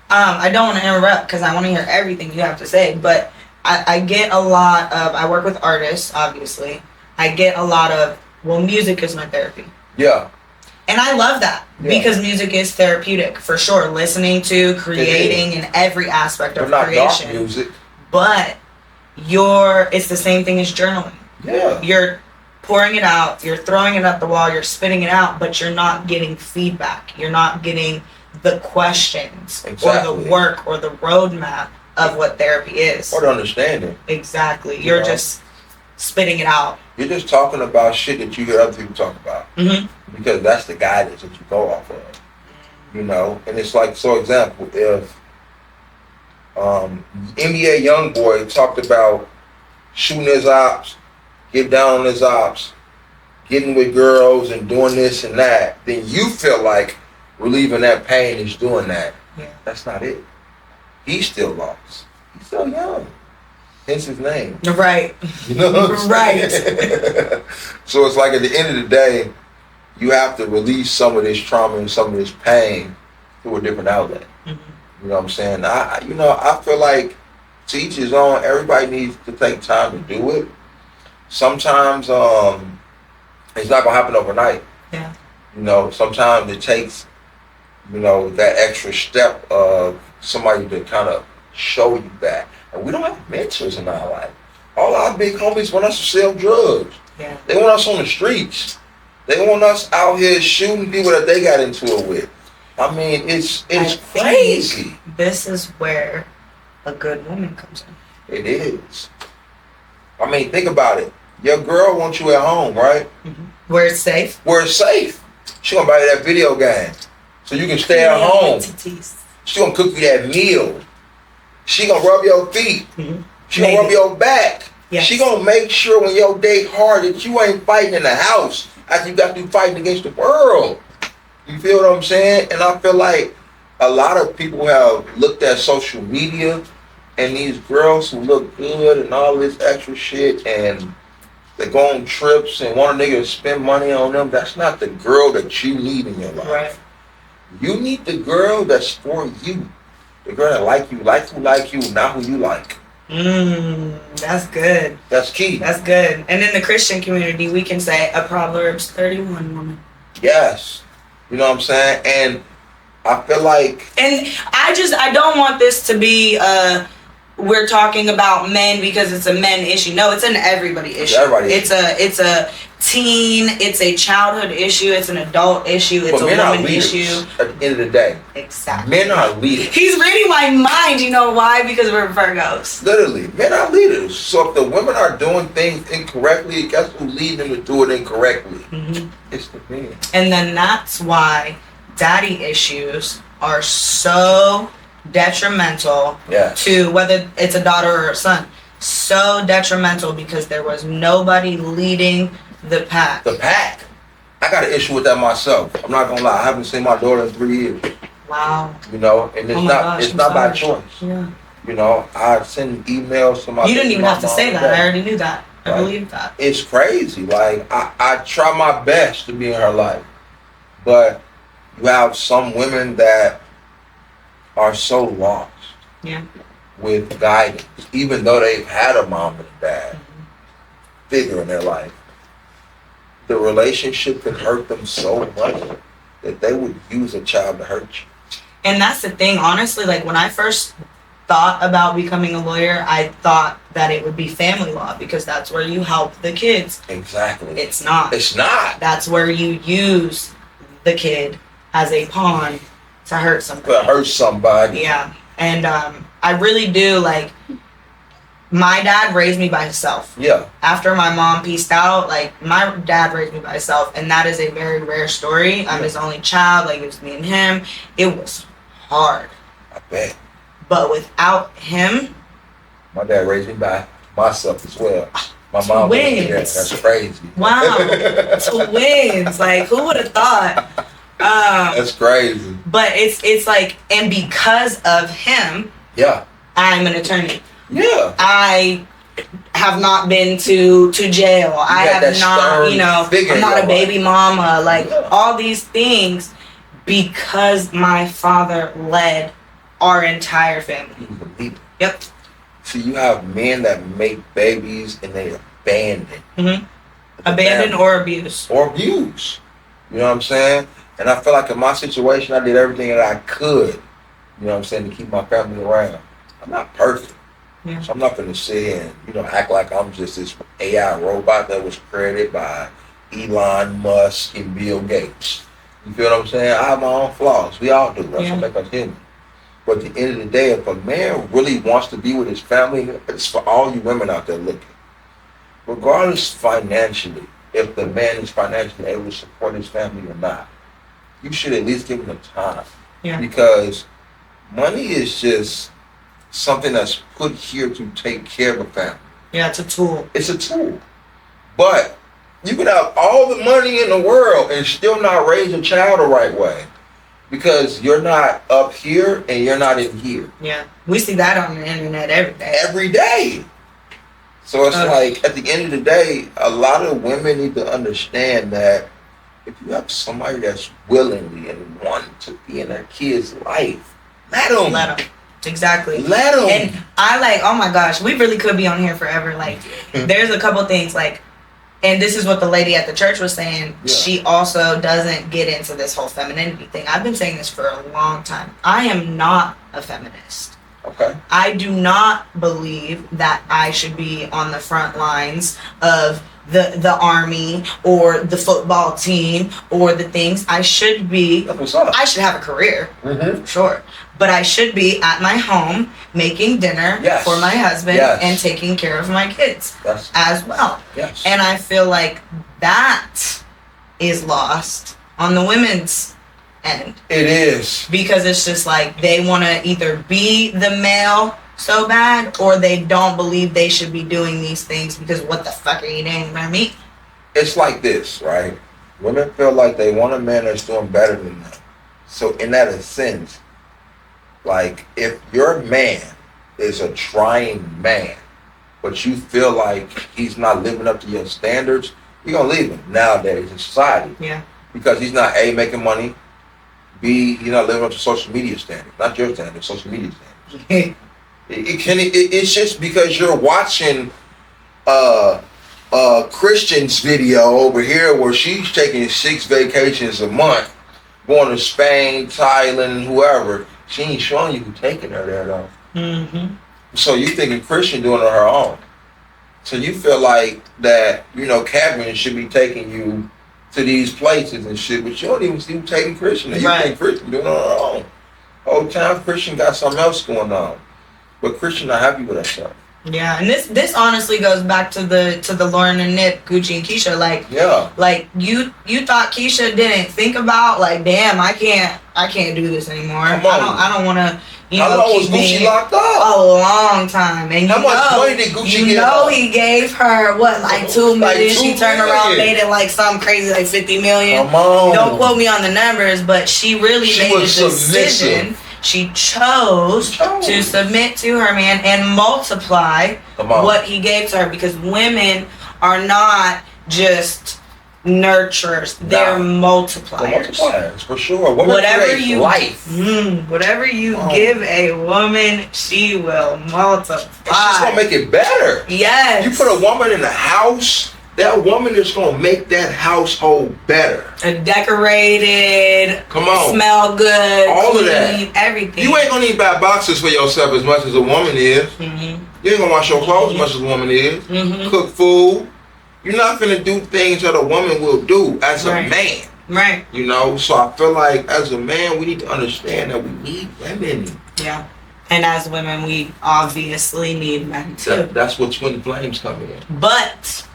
I don't want to interrupt because I want to hear everything you have to say, but I get a lot of, I work with artists, obviously. I get a lot of, well, music is my therapy. Yeah. And I love that because music is therapeutic for sure. Listening to, creating, in every aspect of not creation. Dark music. But it's the same thing as journaling. Yeah. You're pouring it out, you're throwing it at the wall, you're spitting it out, but you're not getting feedback. You're not getting the questions or the work or the roadmap of what therapy is. Or the understanding. Exactly. You're just spitting it out. You're just talking about shit that you hear other people talk about. Because that's the guidance that you go off of. You know? And it's like, so example, if NBA Youngboy talked about shooting his ops, get down on his ops, getting with girls and doing this and that, then you feel like relieving that pain is doing that. Yeah. That's not it. He's still lost. He's still young. Hence his name. Right. You know what I'm right. saying? So it's like at the end of the day, you have to release some of this trauma and some of this pain through a different outlet. You know what I'm saying? I feel like to each his own. Everybody needs to take time to do it. Sometimes it's not gonna happen overnight. Yeah. You know, sometimes it takes, you know, that extra step of somebody to kind of show you that. And we don't have mentors in our life. All our big homies want us to sell drugs. Yeah. They want us on the streets. They want us out here shooting people that they got into it with. I mean, it's crazy. This is where a good woman comes in. It is. I mean, think about it. Your girl wants you at home, right? Where it's safe. Where it's safe. She gonna buy you that video game so you can stay at home. She gonna cook you that meal. She gonna rub your feet. She gonna rub your back. Yes. She gonna make sure when your day hard that you ain't fighting in the house after you got to fighting against the world. You feel what I'm saying? And I feel like a lot of people have looked at social media and these girls who look good and all this extra shit, and they go on trips and want a nigga to spend money on them. That's not the girl that you need in your life. Right. You need the girl that's for you. The girl that like you, not who you like. That's good. That's key. That's good. And in the Christian community, we can say a Proverbs 31 woman. Yes. You know what I'm saying? And I feel like... And I don't want this to be we're talking about men because it's a men issue. No, it's an everybody issue. It's a teen, it's a childhood issue, it's an adult issue, it's a woman issue. At the end of the day. Exactly. Men are leaders. He's reading my mind, you know why? Because we're Virgos. Literally, men are leaders. So if the women are doing things incorrectly, guess who's leading them to do it incorrectly? Mm-hmm. It's the men. And then that's why daddy issues are so detrimental to whether it's a daughter or a son. So detrimental because there was nobody leading the pack. The pack. I got an issue with that myself. I'm not gonna lie. I haven't seen my daughter in 3 years. Wow. You know, and it's not by choice. Yeah. You know, I send emails to my. You didn't even have to say that. I already knew that. I believe that. It's crazy. Like I try my best to be in her life, but you have some women that are so lost with guidance, even though they've had a mom and a dad figure in their life. The relationship can hurt them so much that they would use a child to hurt you. And that's the thing, honestly, like when I first thought about becoming a lawyer, I thought that it would be family law because that's where you help the kids. Exactly. It's not. It's not. That's where you use the kid as a pawn to hurt somebody. To hurt somebody. Yeah. And I really do, like, my dad raised me by himself. Yeah. After my mom pieced out, like, my dad raised me by himself, and that is a very rare story. I'm his only child, like, it was me and him. It was hard. I bet. But without him... My dad raised me by myself as well. My mom was there. That's crazy. Wow. Twins. Like, who would have thought? That's crazy. But it's like, and because of him, I'm an attorney. Yeah. I have not been to jail. I have not, you know, I'm not a baby mama. Like, all these things because my father led our entire family. Yep. So you have men that make babies and they abandon. Mm-hmm. Abandon or abuse. Or abuse. You know what I'm saying? And I feel like in my situation, I did everything that I could, you know what I'm saying, to keep my family around. I'm not perfect. Yeah. So I'm not going to sit here and, you know, act like I'm just this AI robot that was created by Elon Musk and Bill Gates. You feel what I'm saying? I have my own flaws. We all do. That's what makes us human. But at the end of the day, if a man really wants to be with his family, it's for all you women out there looking. Regardless financially, if the man is financially able to support his family or not, you should at least give him the time. Yeah. Because money is just something that's put here to take care of a family. Yeah, it's a tool. It's a tool. But you can have all the money in the world and still not raise a child the right way. Because you're not up here and you're not in here. Yeah. We see that on the internet every day. Every day. So it's like, at the end of the day, a lot of women need to understand that if you have somebody that's willingly and wanting to be in their kid's life, let them. Exactly. Let them. And I like, oh my gosh, we really could be on here forever. Like, there's a couple things, like, and this is what the lady at the church was saying. Yeah. She also doesn't get into this whole femininity thing. I've been saying this for a long time. I am not a feminist. Okay. I do not believe that I should be on the front lines of the army or the football team or the things. I should be. I should have a career, for sure. But I should be at my home making dinner for my husband and taking care of my kids as well. Yes. And I feel like that is lost on the women's end. It is. Because it's just like they want to either be the male so bad or they don't believe they should be doing these things because what the fuck are you doing by me? It's like this, right? Women feel like they want a man that's doing better than them. So in that sense, like, if your man is a trying man, but you feel like he's not living up to your standards, you're going to leave him nowadays in society. Yeah. Because he's not, A, making money, B, he's not living up to social media standards. Not your standards, social media standards. It's just because you're watching Christian's video over here where she's taking 6 vacations a month, going to Spain, Thailand, whoever. She ain't showing you who's taking her there, though. Mm-hmm. So you thinking Christian doing it on her own. So you feel like that, Kevin should be taking you to these places and shit, but you don't even see him taking Christian. You think Christian doing it on her own. Whole time Christian got something else going on. But Christian not happy with herself. Yeah, and this honestly goes back to the Lauren and Nip, Gucci and Keisha. Like you thought Keisha didn't think about like, damn, I can't do this anymore. I don't want to. How long was Gucci locked up? A long time. And how much money did Gucci get? He gave her what, like $2 million. She turned around, made it like some crazy, like $50 million. Come on. Don't quote me on the numbers, but she really made a decision. She chose to submit to her man and multiply what he gave to her, because women are not just nurturers; they're multipliers. For sure. Whatever you give Oh. a woman, she will multiply. She's gonna make it better. Yes. You put a woman in a house, that woman is gonna make that household better. And decorated. Come on. Smell good. All clean, of that. Everything. You ain't gonna need buy boxes for yourself as much as a woman is. Mm-hmm. You ain't gonna wash your clothes as much as a woman is. Mm-hmm. Cook food. You're not gonna do things that a woman will do as a man. Right. So I feel like as a man, we need to understand that we need women. Yeah. And as women, we obviously need men too. That's what twin flames come in. But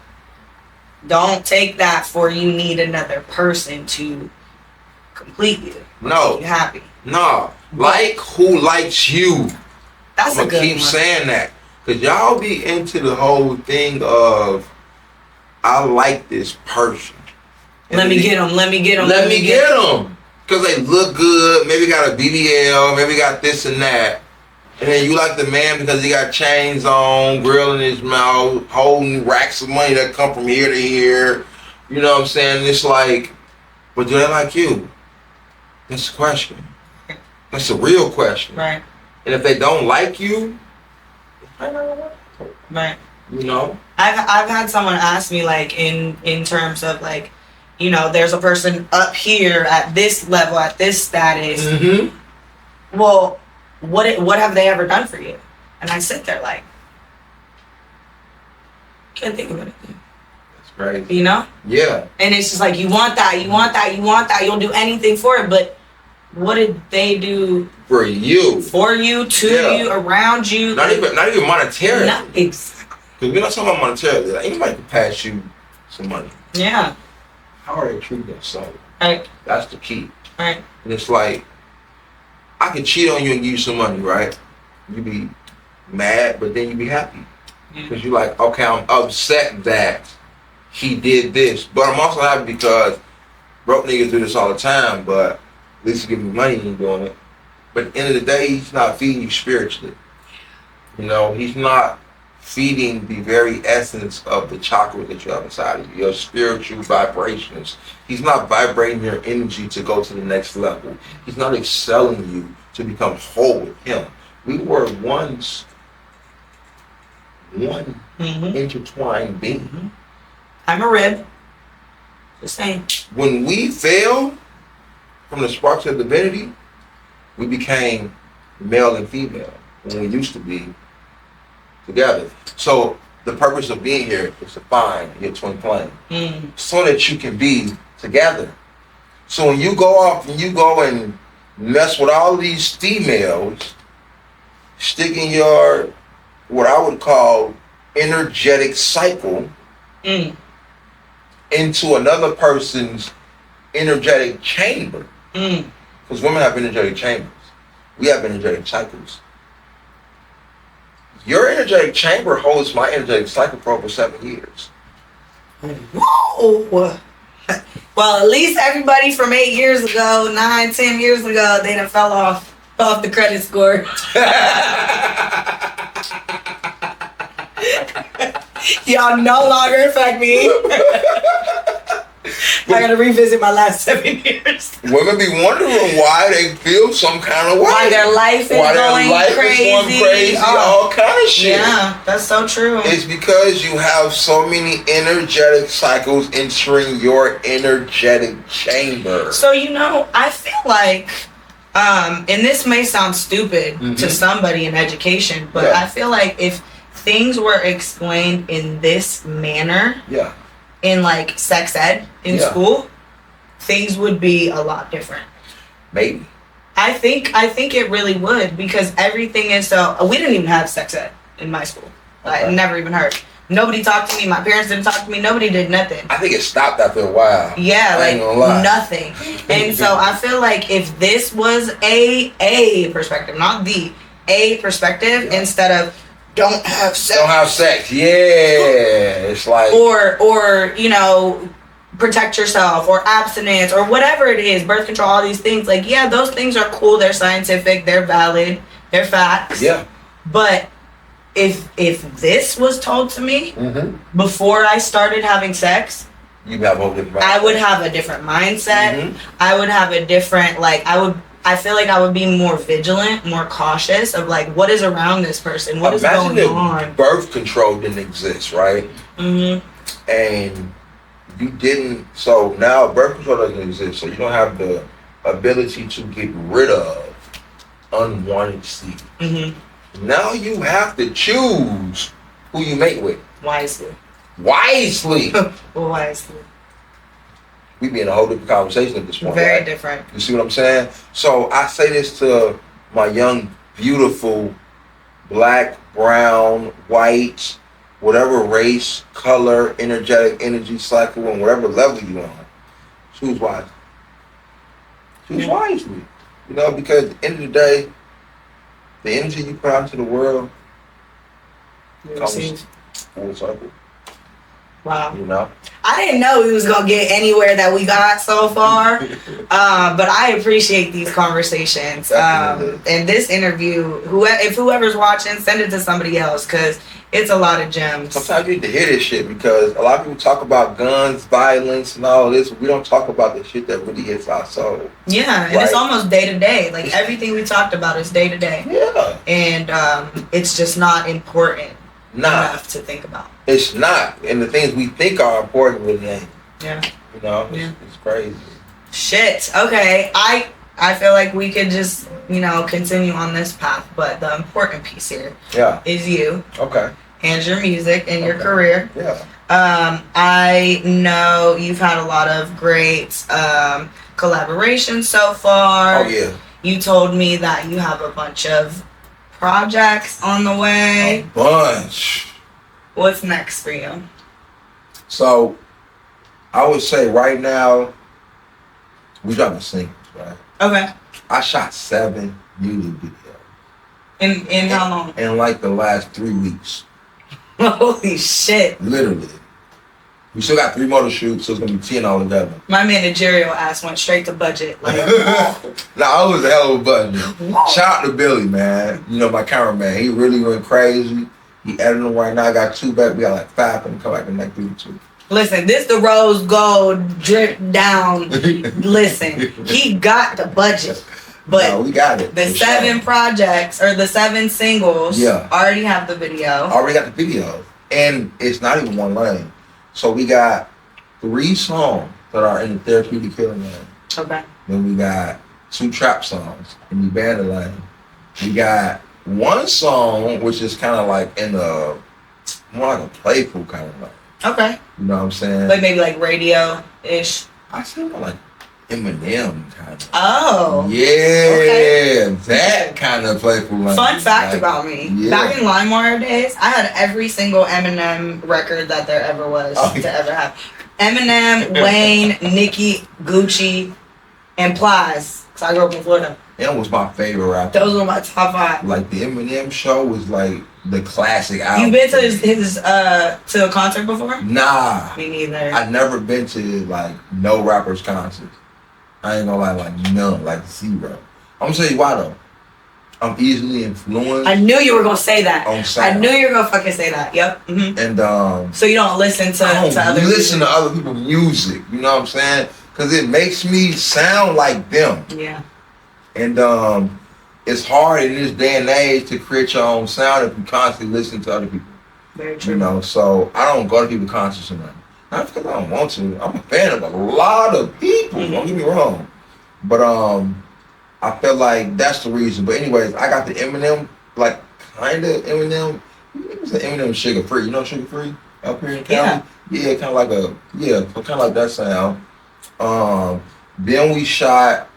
don't take that for you need another person to complete you. No. Make you happy. No. Like who likes you. That's I'm a good keep one. saying that. Because y'all be into the whole thing of, I like this person. Let me get them. Let me get them. Because they look good. Maybe got a BBL. Maybe got this and that. And then you like the man because he got chains on, grill in his mouth, holding racks of money that come from here to here. You know what I'm saying? And it's like, but do they like you? That's the question. That's the real question. Right. And if they don't like you, right. I've had someone ask me, like, in terms of, like, there's a person up here at this level, at this status. Mm-hmm. Well, what have they ever done for you? And I sit there like, can't think of anything. That's crazy. Yeah. And it's just like, you want that. You'll do anything for it. But what did they do for you, to you, around you? Not even monetarily. Not exactly. Because we're not talking about monetarily. Like, anybody can pass you some money. Yeah. How are they treating their soul? Right. That's the key. Right. And it's like, I can cheat on you and give you some money, right? You be mad, but then you be happy. Because you're like, okay, I'm upset that he did this. But I'm also happy because broke niggas do this all the time, but at least he give me money, he ain't doing it. But at the end of the day, he's not feeding you spiritually. He's not feeding the very essence of the chakra that you have inside of you, your spiritual vibrations. He's not vibrating your energy to go to the next level. He's not excelling you to become whole with him. We were once one intertwined being. Mm-hmm. I'm a rib. The same. When we fell from the sparks of divinity, we became male and female when we used to be together. So the purpose of being here is to find your twin flame, so that you can be together. So when you go off and you go and mess with all these females, sticking your, what I would call, energetic cycle into another person's energetic chamber. Because women have energetic chambers. We have energetic cycles. Your energetic chamber holds my energetic cycle for over 7 years. Whoa! Well, at least everybody from 8 years ago, 9, 10 years ago, they done fell off the credit score. Y'all no longer affect me. I gotta revisit my last 7 years. Women be wondering why they feel some kind of way. Why their life is going crazy. All kind of shit. Yeah, that's so true. It's because you have so many energetic cycles entering your energetic chamber. So, I feel like And this may sound stupid to somebody in education, but I feel like if things were explained in this manner, in like sex ed in school, things would be a lot different. Maybe. I think it really would, because everything is so. We didn't even have sex ed in my school. I never even heard. Nobody talked to me. My parents didn't talk to me. Nobody did nothing. I think it stopped after a while. Yeah, like nothing. And so I feel like if this was a perspective, not the a perspective, instead of don't have sex. Don't have sex. Yeah, it's like or you know, protect yourself, or abstinence, or whatever it is, birth control, all these things. Like, yeah, those things are cool. They're scientific. They're valid. They're facts. Yeah. But if this was told to me before I started having sex, you'd have a whole different mindset. I would have a different mindset. I would have a different, like, I feel like I would be more vigilant, more cautious of like what is around this person, what is going on. Birth control didn't exist, right? And you didn't. So now birth control doesn't exist. So you don't have the ability to get rid of unwanted seed. Now you have to choose who you mate with. Wisely. Wisely. Wisely. We be in a whole different conversation at this point. Very right? different. You see what I'm saying? So I say this to my young, beautiful, black, brown, white, whatever race, color, energetic, energy cycle, and whatever level you're on. Choose wisely. Choose wisely. You know, because at the end of the day, the energy you put out into the world comes full circle. Wow. You know? I didn't know we was gonna get anywhere that we got so far, but I appreciate these conversations. And this interview, if whoever's watching, send it to somebody else, because it's a lot of gems. Sometimes you need to hear this shit, because a lot of people talk about guns, violence, and all this. We don't talk about the shit that really hits our soul. Yeah, and it's almost day to day. Like everything we talked about is day to day. Yeah. And it's just not important enough to think about. It's not. And the things we think are important really ain't. Yeah. You know, it's crazy. Shit. Okay. I feel like we could just, you know, continue on this path, but the important piece here is you. Okay. And your music and your career. Yeah. I know you've had a lot of great collaborations so far. Oh yeah. You told me that you have a bunch of projects on the way. A bunch. What's next for you? So, I would say right now, we dropping singles, right? Okay. I shot 7 music videos. In how long? In like the last 3 weeks. Holy shit. Literally. We still got 3 more to shoot, so it's gonna be 10 all together. My managerial ass went straight to budget. Like, nah, I was a hell of a budget. Shout out to Billy, man. You know, my cameraman. He really went crazy. He editing them right now. I got 2 back. We got like 5 for them come back in like 3 2. Listen, this the rose gold drip down. Listen, he got the budget. But no, we got it. The 7 projects or the 7 singles already have the video. Already got the video. And it's not even one lane. So we got 3 songs that are in the therapeutic healing lane. Okay. Then we got 2 trap songs in the bandit lane. We got 1 song which is kind of like in the more like a playful kind of lane. Okay. You know what I'm saying? Like maybe like radio-ish. I say more like Eminem kind of. Oh. Yeah, that kind of playful lane. Fun fact about me. Yeah. Back in LimeWire days, I had every single Eminem record that there ever was to ever have. Eminem, Wayne, Nicki, Gucci, and Plies. Because I grew up in Florida. That was my favorite rapper. Those were my top 5. Like the Eminem show was like the classic album. You been to his to a concert before? Nah. Me neither. I've never been to like no rappers concerts. I ain't gonna lie, like none, like 0. I'm gonna tell you why though. I'm easily influenced. I knew you were gonna say that. On sound. I knew you were gonna fucking say that. Yep. Mm-hmm. And so you don't listen to other listen to other people's music. You know what I'm saying? Because it makes me sound like them. Yeah. And it's hard in this day and age to create your own sound if you constantly listen to other people. Very true. You know, so I don't go to people's concerts or nothing. Not because I don't want to. I'm a fan of a lot of people. Don't get me wrong. But I feel like that's the reason. But anyways, I got the Eminem, like kind of Eminem. It was an Eminem sugar free. You know sugar free up here in Cali. Yeah, kind of like kind of like that sound. Then we shot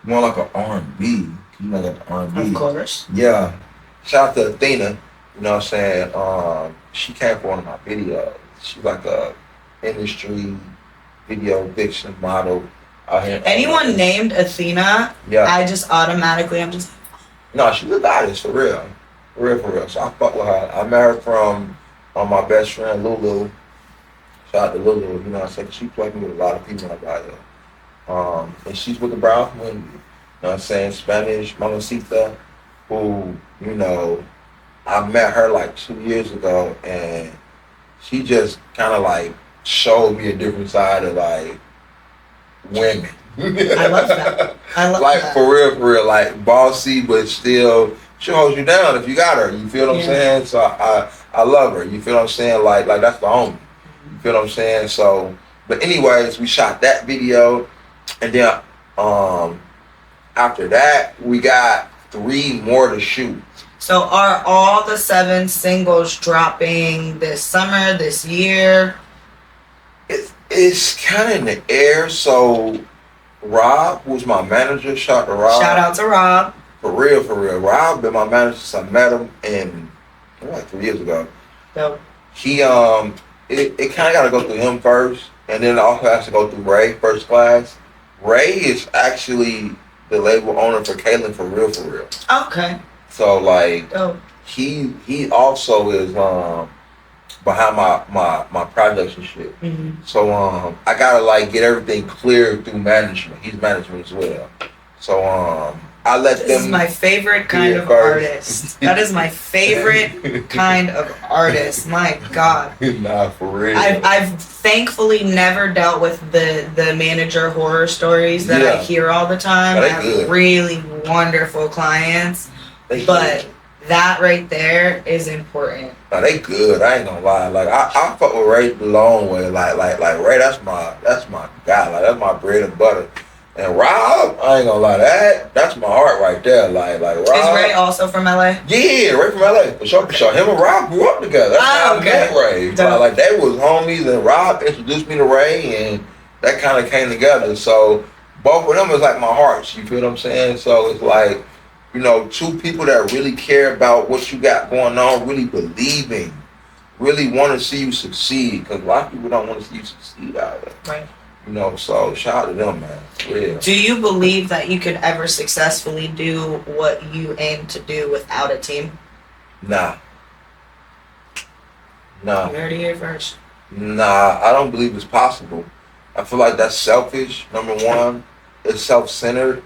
more like an R&B. You know, like R&B. Of course. Yeah. Shout out to Athena. You know what I'm saying? She came for one of my videos. She's like a industry video vixen model. Anyone named Athena, yeah. I just automatically, I'm just. No, she's a goddess for real. For real. So I fuck with her. I met her from my best friend Lulu. Shout out to Lulu, you know what I'm saying? She plugged me with a lot of people out there. And she's with the brown community. You know what I'm saying? Spanish, Mamacita, who, you know, I met her like 2 years ago and she just kind of like showed me a different side of like women. I love that. I love like, that. For real, like bossy, but still, she holds you down if you got her. You feel what I'm saying? So I love her. You feel what I'm saying? Like that's the homie. You feel what I'm saying? So, but anyways, we shot that video, and then after that, we got 3 more to shoot. So are all the 7 singles dropping this summer, this year? It's kind of in the air. So Rob, who's my manager, shout out to Rob. For real. Rob been my manager since I met him in like 3 years ago. So He it kind of got to go through him first, and then it also has to go through Ray, First Class. Ray is actually the label owner for Kaylin for real. Okay. So like he also is behind my projects and shit. Mm-hmm. So I gotta like get everything clear through management. He's management as well. So I let them. This is my favorite kind of artist. That is my favorite kind of artist. My God. Nah, for real. I've thankfully never dealt with the manager horror stories that I hear all the time. I have really wonderful clients, but that right there is important. Nah, they good. I ain't gonna lie. Like I fuck with Ray the long way. Like Ray, that's my guy. Like that's my bread and butter. And Rob, I ain't gonna lie, that's my heart right there. Like Rob. Is Ray also from LA? Yeah, Ray from LA. For sure. Him and Rob grew up together. That's how I met Ray. Like they was homies, and Rob introduced me to Ray, and that kind of came together. So both of them is like my hearts. You feel what I'm saying? So it's like, you know, 2 people that really care about what you got going on, really believing, really want to see you succeed. Because a lot of people don't want to see you succeed out there. Right. You know, so shout out to them, man. Yeah. Do you believe that you could ever successfully do what you aim to do without a team? Nah. You heard it here first. Nah, I don't believe it's possible. I feel like that's selfish, number one. It's self-centered.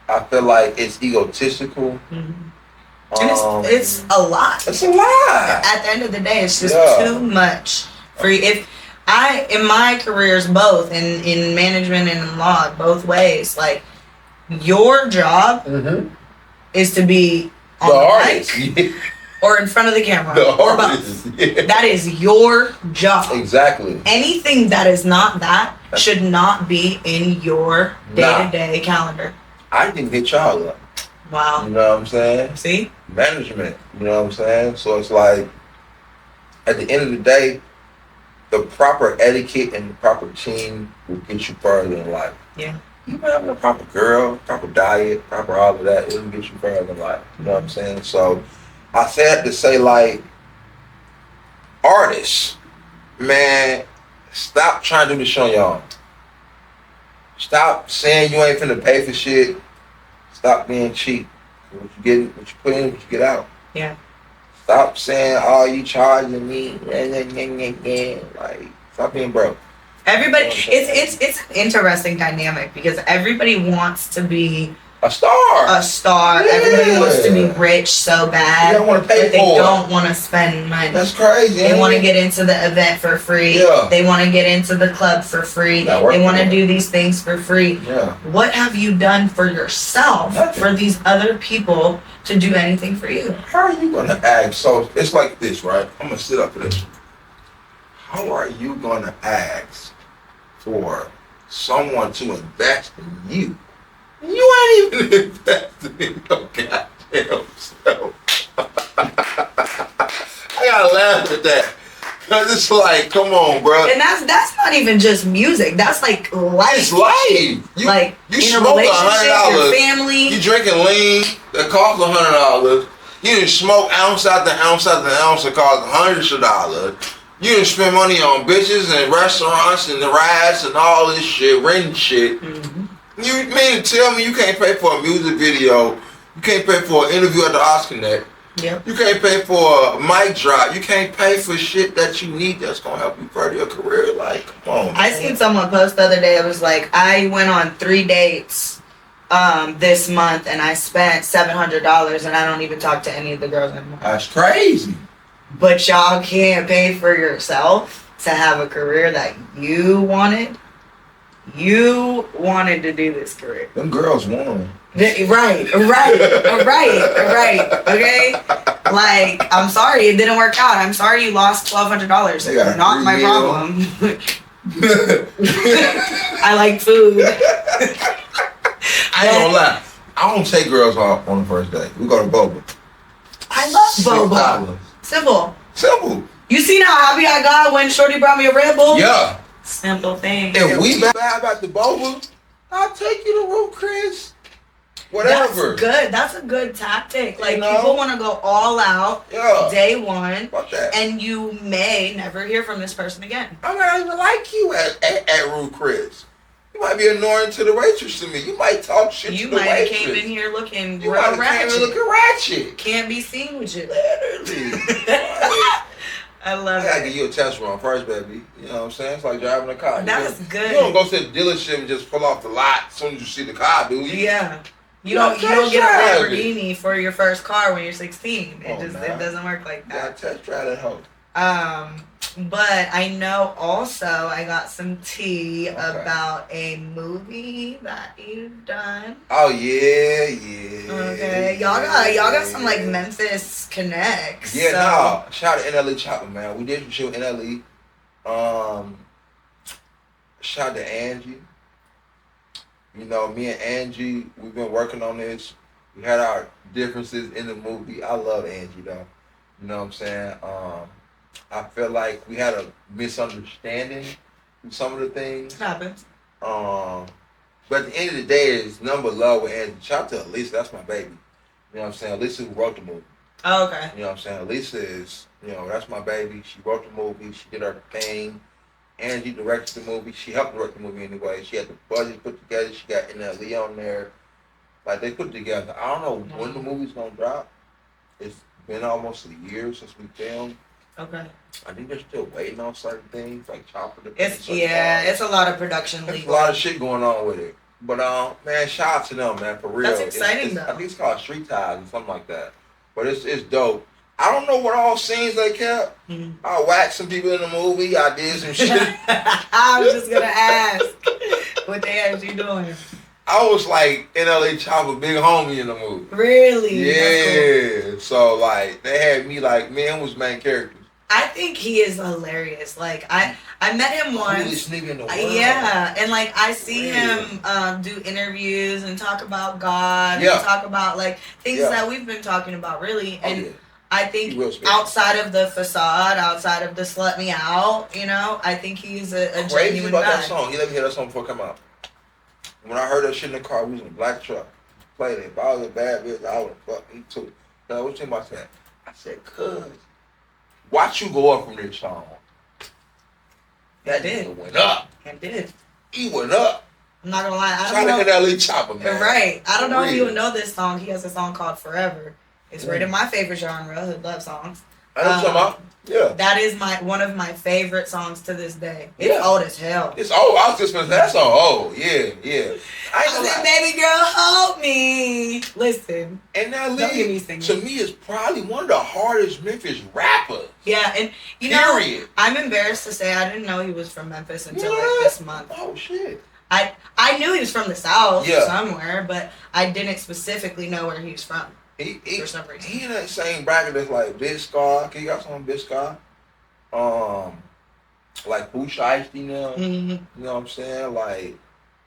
I feel like it's egotistical. Mm-hmm. And it's a lot. It's a lot. At the end of the day, it's just too much for you. If in my careers, both in management and in law, both ways, like your job is to be on the mic or in front of the camera or both. Yeah. That is your job. Exactly. Anything that is not that should not be in your day-to-day calendar. I didn't hit y'all up. Wow. You know what I'm saying? See? Management. You know what I'm saying? So it's like, at the end of the day, the proper etiquette and the proper team will get you further in life. Yeah. Even having a proper girl, proper diet, proper all of that, it will get you further in life. You know what I'm saying? So I said to say, like, artists, man, stop trying to do the show on your own. Stop saying you ain't finna pay for shit. Stop being cheap. What you put in, what you get out. Yeah. Stop saying, oh, you charging me. Like, stop being broke. Everybody, it's an interesting dynamic because everybody wants to be a star. Yeah. Everybody wants to be rich so bad. They don't want to pay but they don't want to spend money. That's crazy. They want to get into the event for free. Yeah. They want to get into the club for free. They want to do these things for free. Yeah. What have you done for yourself for these other people to do anything for you? How are you going to ask? So it's like this, right? I'm going to sit up for this. How are you going to ask for someone to invest in you? You ain't even invested in your goddamn self. I gotta laugh at that. Cause it's like, come on, bro. And that's not even just music. That's like life. It's life. You, like you in a smoke relationship, your $100. family. You drinking lean that costs $100. You didn't smoke ounce after ounce after ounce that costs hundreds of dollars. You didn't spend money on bitches and restaurants and the rides and all this shit, renting shit. Mm-hmm. You mean to tell me you can't pay for a music video? You can't pay for an interview at the TheAuxConnect. Yep. You can't pay for a mic drop. You can't pay for shit that you need that's gonna help you further your career. Like, come on. I seen someone post the other day. It was like, I went on 3 dates this month and I spent $700 and I don't even talk to any of the girls anymore. That's crazy. But y'all can't pay for yourself to have a career that you wanted. You wanted to do this career. Them girls won. Right. Okay? Like, I'm sorry it didn't work out. I'm sorry you lost $1,200. Not my problem. I like food. I ain't gonna lie. I don't take girls off on the first day. We go to Boba. I love boba. Simple. You seen how happy I got when Shorty brought me a Red Bull? Yeah. Simple thing. If we bad about the Boba, I'll take you to Room Chris. Whatever. That's good. That's a good tactic. Like, people want to go all out day one. Fuck that. And you may never hear from this person again. I might not even like you at Room Chris. You might be annoying to the waitress to me. You might talk shit to the waitress. You might have came in here looking real ratchet. Can't be seen with you. Literally. I love it. I gotta give you a test run first, baby. You know what I'm saying? It's like driving a car. That's good. You don't go to the dealership and just pull off the lot as soon as you see the car, do you? Yeah. You don't get a Lamborghini for your first car when you're 16. It doesn't work like that. Yeah, test drive that hoe. But I know also I got some tea about a movie that you've done. Oh yeah. Okay, y'all got some like Memphis connects. Yeah, no. Shout out to NLE Chopper, man. We did some shit with NLE. Shout out to Angie. You know, me and Angie, we've been working on this. We had our differences in the movie. I love Angie though. You know what I'm saying? I feel like we had a misunderstanding with some of the things. It happens. But at the end of the day, it's number love with Angie. Shout out to Elisa, that's my baby. You know what I'm saying? Elisa who wrote the movie. Oh, okay. You know what I'm saying? Elisa is, that's my baby. She wrote the movie. She did her thing. Angie directed the movie. She helped direct the movie anyway. She had the budget put together. She got NLE on there. Like, they put it together. I don't know when the movie's going to drop. It's been almost a year since we filmed. Okay. I think they're still waiting on certain things, like Chopper. It's a lot of production. There's a lot of shit going on with it. But man, shout out to them, man, for real. That's exciting, though. I think it's called Street Ties or something like that. But it's dope. I don't know what all scenes they kept. Mm-hmm. I whacked some people in the movie. I did some shit. I was just gonna ask what they actually doing. I was like NLE Chopper, big homie in the movie. Really? Yeah. Cool. So like they had me like, man, was main characters. I think he is hilarious. Like I met him once. Coolest nigga in the world. Yeah, and like I see him do interviews and talk about God and talk about like things that we've been talking about really. And I think outside of the facade, outside of the slut me out, I think he's a genuine guy. That song. You let me hear that song before it come out. When I heard that shit in the car, we was in a black truck. Played it. If I was a bad bitch, I would have fucked me too. Now, what you think about that? I said, cuz, watch you go up from this song. That nigga went up. It did. He went up. I'm not gonna lie. I don't know. Shout out to NLE Chopper, man. Right. I don't know if you would know this song. He has a song called Forever. It's rated my favorite genre, hood love songs. I know what you're talking about. Yeah. That is one of my favorite songs to this day. It's old as hell. It's old. I was just gonna say that song old. Yeah. I said, baby girl, hold me. Listen. And now to me is probably one of the hardest Memphis rappers. Yeah, and Period. I'm embarrassed to say I didn't know he was from Memphis until like this month. Oh shit. I knew he was from the South somewhere, but I didn't specifically know where he was from. He for some reason. He in that same bracket that's like Big Scar. Can you got some Big Scar? Like Pooh Shiesty now. Mm-hmm. You know what I'm saying? Like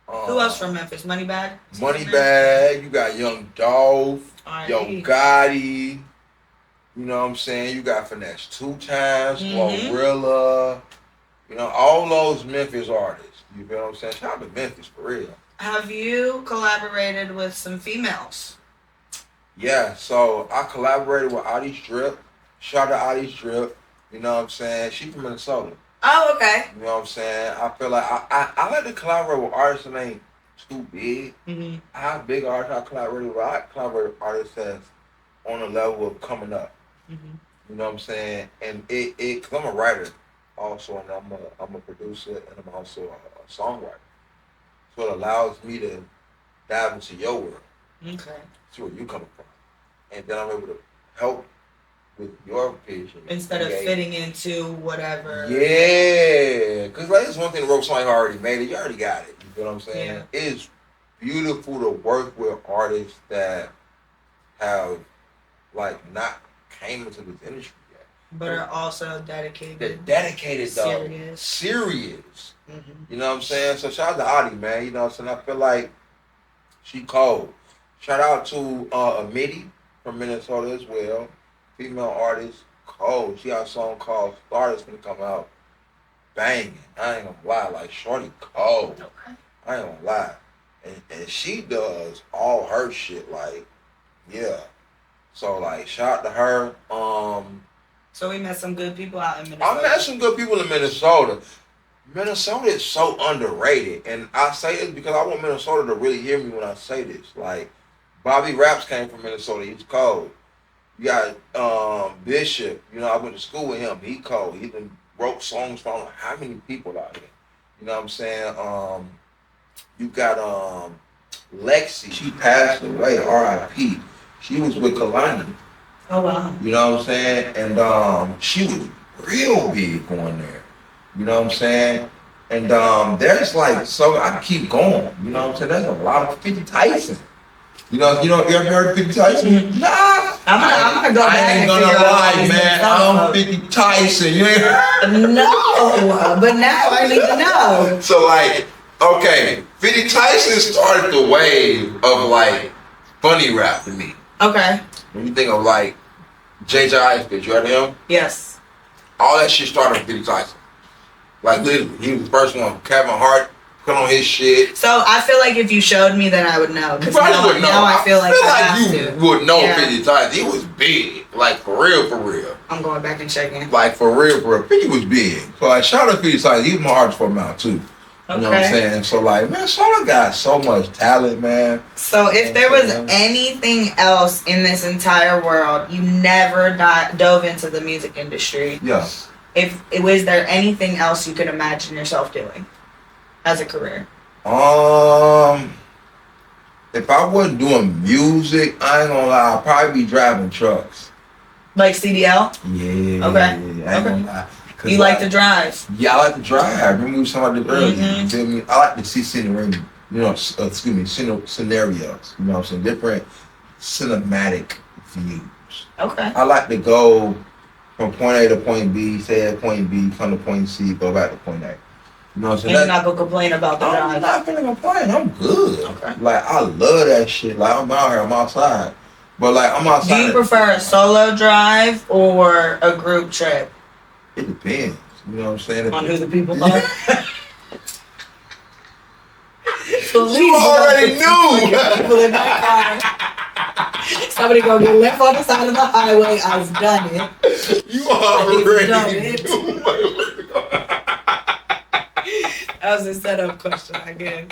Who else from Memphis? Moneybag? Moneybag. You got Young Dolph. Yo R.I.P. Gotti. You know what I'm saying? You got Finesse 2 Times, Glorilla. You know, all those Memphis artists. You feel what I'm saying? Shout out to Memphis for real. Have you collaborated with some females? Yeah, so I collaborated with Audie Strip. Shout out to Audie Strip. You know what I'm saying? She from Minnesota. Oh, okay. You know what I'm saying? I feel like I like to collaborate with artists that ain't too big. Mm-hmm. I have big artists I collaborate with. I collaborate with artists that's on the level of coming up. Mm-hmm. You know what I'm saying? And cause I'm a writer also, and I'm a producer, and I'm also a songwriter. So it allows me to dive into your world. Okay. See where you coming from. And then I'm able to help with your vision. Instead of fitting into whatever. Yeah. Because like, it's one thing to work with somebody who already made it. You already got it. You feel what I'm saying? Yeah. It's beautiful to work with artists that have like not came into this industry yet. But are also dedicated. They're dedicated though. Serious. Mm-hmm. You know what I'm saying? So shout out to Audie, man. You know what I'm saying? I feel like she cold. Shout out to Amity from Minnesota as well. Female artist, cold. She got a song called Stardust gonna come out banging. I ain't gonna lie, like shorty cold. Okay. I ain't gonna lie. And she does all her shit, like, yeah. So like shout out to her. So we met some good people out in Minnesota. I met some good people in Minnesota. Minnesota is so underrated, and I say this because I want Minnesota to really hear me when I say this. Like, Bobby Raps came from Minnesota. He's cold. You got Bishop. You know, I went to school with him. He cold. He even wrote songs for I don't know how many people out here. You know what I'm saying? You got Lexi. She passed away. R.I.P. She was with Kalani. Oh wow. You know what I'm saying? And she was real big going there. You know what I'm saying? And there's like, so I keep going. You know what I'm saying? There's a lot of 50 Tyson. You ever heard of 50 Tyson? Nah. I'm gonna go back. I ain't gonna lie, man. I'm 50 Tyson. You ain't No, but now I need to know. So like, okay, 50 Tyson started the wave of like funny rap to me. Okay. When you think of like J.J. Icefield, you heard of him? Yes. All that shit started with 50 Tyson. Like literally, he was the first one. Kevin Hart put on his shit. So I feel like if you showed me, then I would know. You probably would know. Now I feel like you would know 50 Tyson. He was big, like for real, for real. I'm going back and checking. Like for real, for real. 50 was big. So like, shout out to 50 Tyson. He was my artist for a amount too. You know what I'm saying? So like, man, Soda got so much talent, man. So if there was anything else in this entire world, you never dove into the music industry. Yeah. If it was there anything else you could imagine yourself doing as a career? If I wasn't doing music, I ain't gonna lie, I'd probably be driving trucks. Like CDL? Yeah. Okay. I ain't gonna lie. You like to drive? Yeah, I like to drive. Remember we were talking about this earlier. Mm-hmm. You feel me? I like to see scenarios. Scenarios. You know what I'm saying? Different cinematic views. Okay. I like to go from point A to point B, stay at point B, come to point C, go back to point A. You know what I'm saying? And you're not gonna complain about the drive? I'm not gonna complain. I'm good. Okay. Like, I love that shit. Like, I'm out here. I'm outside. But, like, I'm outside. Do you prefer a solo drive or a group trip? It depends. You know what I'm saying? On who the people are? You already knew! People in my car. Somebody gonna get left on the side of the highway. I've done it. You already done knew. That was a setup question, I guess.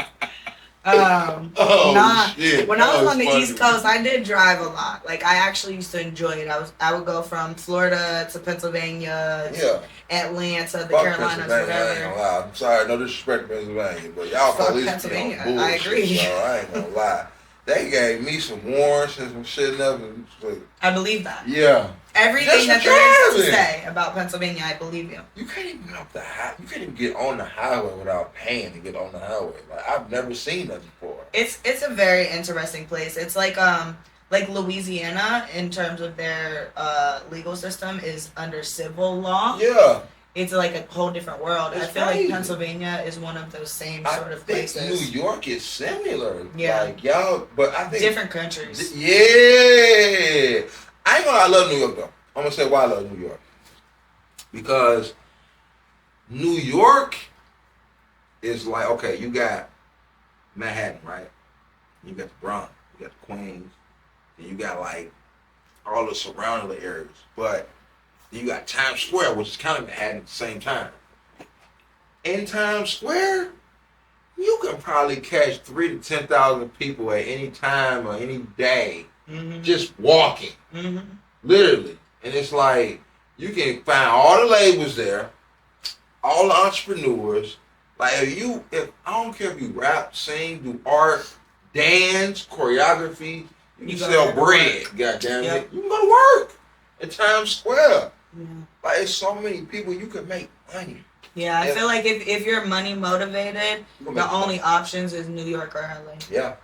Shit. When I was on the East Coast, I did drive a lot. Like, I actually used to enjoy it. I would go from Florida to Pennsylvania, Atlanta, the Carolinas, whatever. I'm sorry, no disrespect to Pennsylvania, but y'all police Pennsylvania. Be on bullshit, I agree. So I ain't gonna lie. They gave me some warrants and some shit and I believe that. Yeah. Everything that there is to say about Pennsylvania, I believe you. You can't even get off the you can't even get on the highway without paying to get on the highway. Like, I've never seen that before. It's a very interesting place. It's like Louisiana in terms of their legal system is under civil law. Yeah. it's like a whole different world. It's I feel crazy. like Pennsylvania is one of those same sort of I think places. New York is similar. Yeah. Like y'all, but I think Different countries. Yeah. I ain't gonna lie, I love New York though. I'm gonna say why I love New York. Because New York is like, okay, you got Manhattan, right? You got the Bronx, you got the Queens, and you got like all the surrounding areas. But you got Times Square, which is kind of Manhattan at the same time. In Times Square, you can probably catch 3,000 to 10,000 people at any time or any day, just walking, literally. And it's like you can find all the labels there, all the entrepreneurs. Like if I don't care if you rap, sing, do art, dance, choreography, you sell bread. Goddamn it, you can go to work at Times Square. Yeah. Like it's so many people you can make money. Yeah, I feel like if you're money motivated, the only options is New York or LA. Yeah.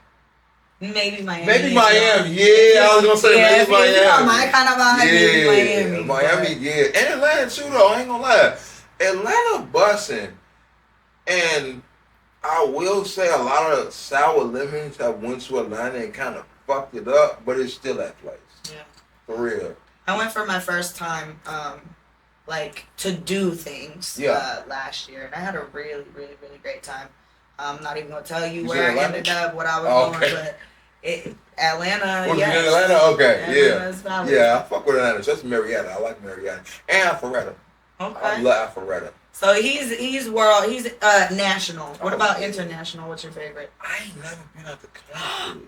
Maybe Miami. Maybe Miami. Yeah, I was gonna say maybe Miami. If you know my kind of vibe, maybe Miami. Miami, yeah. And Atlanta too though, I ain't gonna lie. Atlanta bussing. And I will say a lot of sour lemons have went to Atlanta and kind of fucked it up, but it's still that place. Yeah. For real. I went for my first time like to do things last year, and I had a really, really, really great time. I'm not even gonna tell you where I ended up, what I was doing, but Atlanta. Was in Atlanta? Okay, Atlanta's valid. Yeah, I fuck with Atlanta. Just Marietta. I like Marietta and Alpharetta. Okay. I love Alpharetta. So he's national. What about international? What's your favorite? I ain't never been out the country.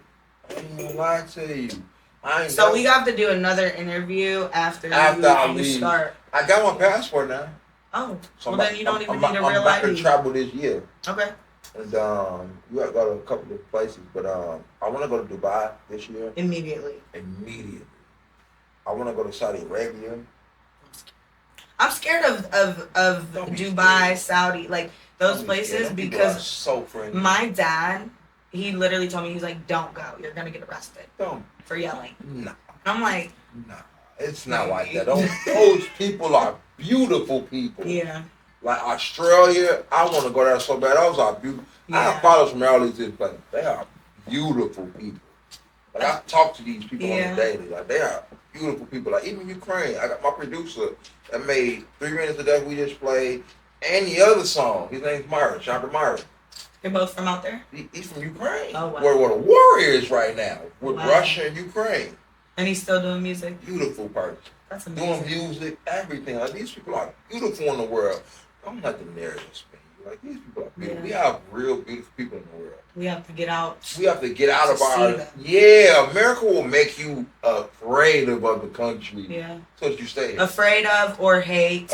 I ain't gonna lie to you. So we have to do another interview after you start. I got my passport now. Oh, so well then you don't even need a real ID. I'm about to travel this year. Okay. And we got to go to a couple of places, but I want to go to Dubai this year. Immediately. I want to go to Saudi Arabia. I'm scared of Dubai, Saudi, like those places because so friendly. My dad, he literally told me, he's like, don't go. You're going to get arrested for yelling. No. I'm like, no, it's not like that. Those people are beautiful people. Yeah. Like Australia, I want to go there so bad. Those are beautiful. Yeah. I have followers from all these places. They are beautiful people. Like I talk to these people on the daily. Like they are beautiful people. Like even Ukraine, I got my producer that made 3 Minutes of Death we just played, and the other song. His name's Myra. Shout out to Myra. They're both from out there? He's from Ukraine. Oh, wow. Where the war is right now with Russia and Ukraine. And he's still doing music? Beautiful person. That's amazing. Doing music, everything. Like these people are beautiful in the world. Don't let the narrative spin you. Like these people are beautiful. Yeah. We have real beautiful people in the world. We have to get out. We have to get out of our. Yeah, America will make you afraid of other countries. Yeah. So that you stay afraid of or hate.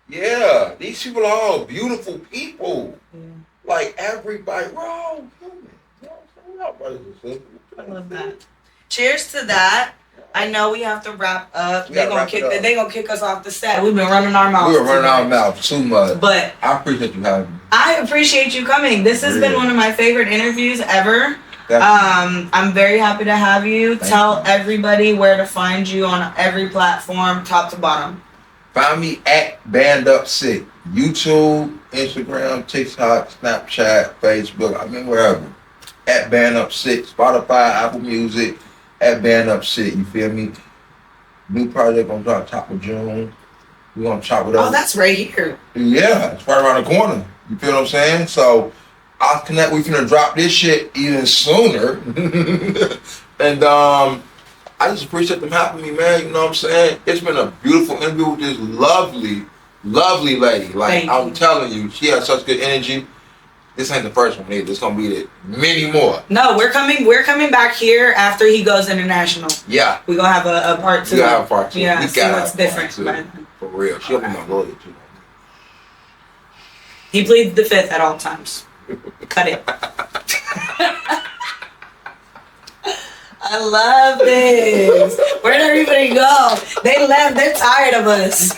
Yeah, these people are all beautiful people. Yeah. Like everybody, we're all human. You know what I'm saying? We're all brothers and sisters. I love that. Cheers to that. I know we have to wrap up. They gonna kick us off the set. We've been running our mouths. We were running our mouths too much. But I appreciate you having me. I appreciate you coming. This has been one of my favorite interviews ever. I'm very happy to have you. Tell everybody where to find you on every platform, top to bottom. Find me at Band Up Sick. YouTube, Instagram, TikTok, Snapchat, Facebook. I'm in wherever. At Band Up Sick. Spotify, Apple Music. At Band Up Sick. You feel me? New project gonna drop top of June. We're gonna chop it up. Oh, that's right here. Yeah, it's right around the corner. You feel what I'm saying? So TheAuxConnect, we finna drop this shit even sooner. And I just appreciate them having me, man. You know what I'm saying? It's been a beautiful interview with this lovely, lovely lady. Like I'm telling you, she has such good energy. This ain't the first one either. It's gonna be many more. No, we're coming back here after he goes international. Yeah. We're gonna have a part 2. We gotta have a part 2. Yeah, see what's different. For real. She'll be my lawyer too. He pleads the fifth at all times. Cut it. I love this. Where'd everybody go? They left. They're tired of us.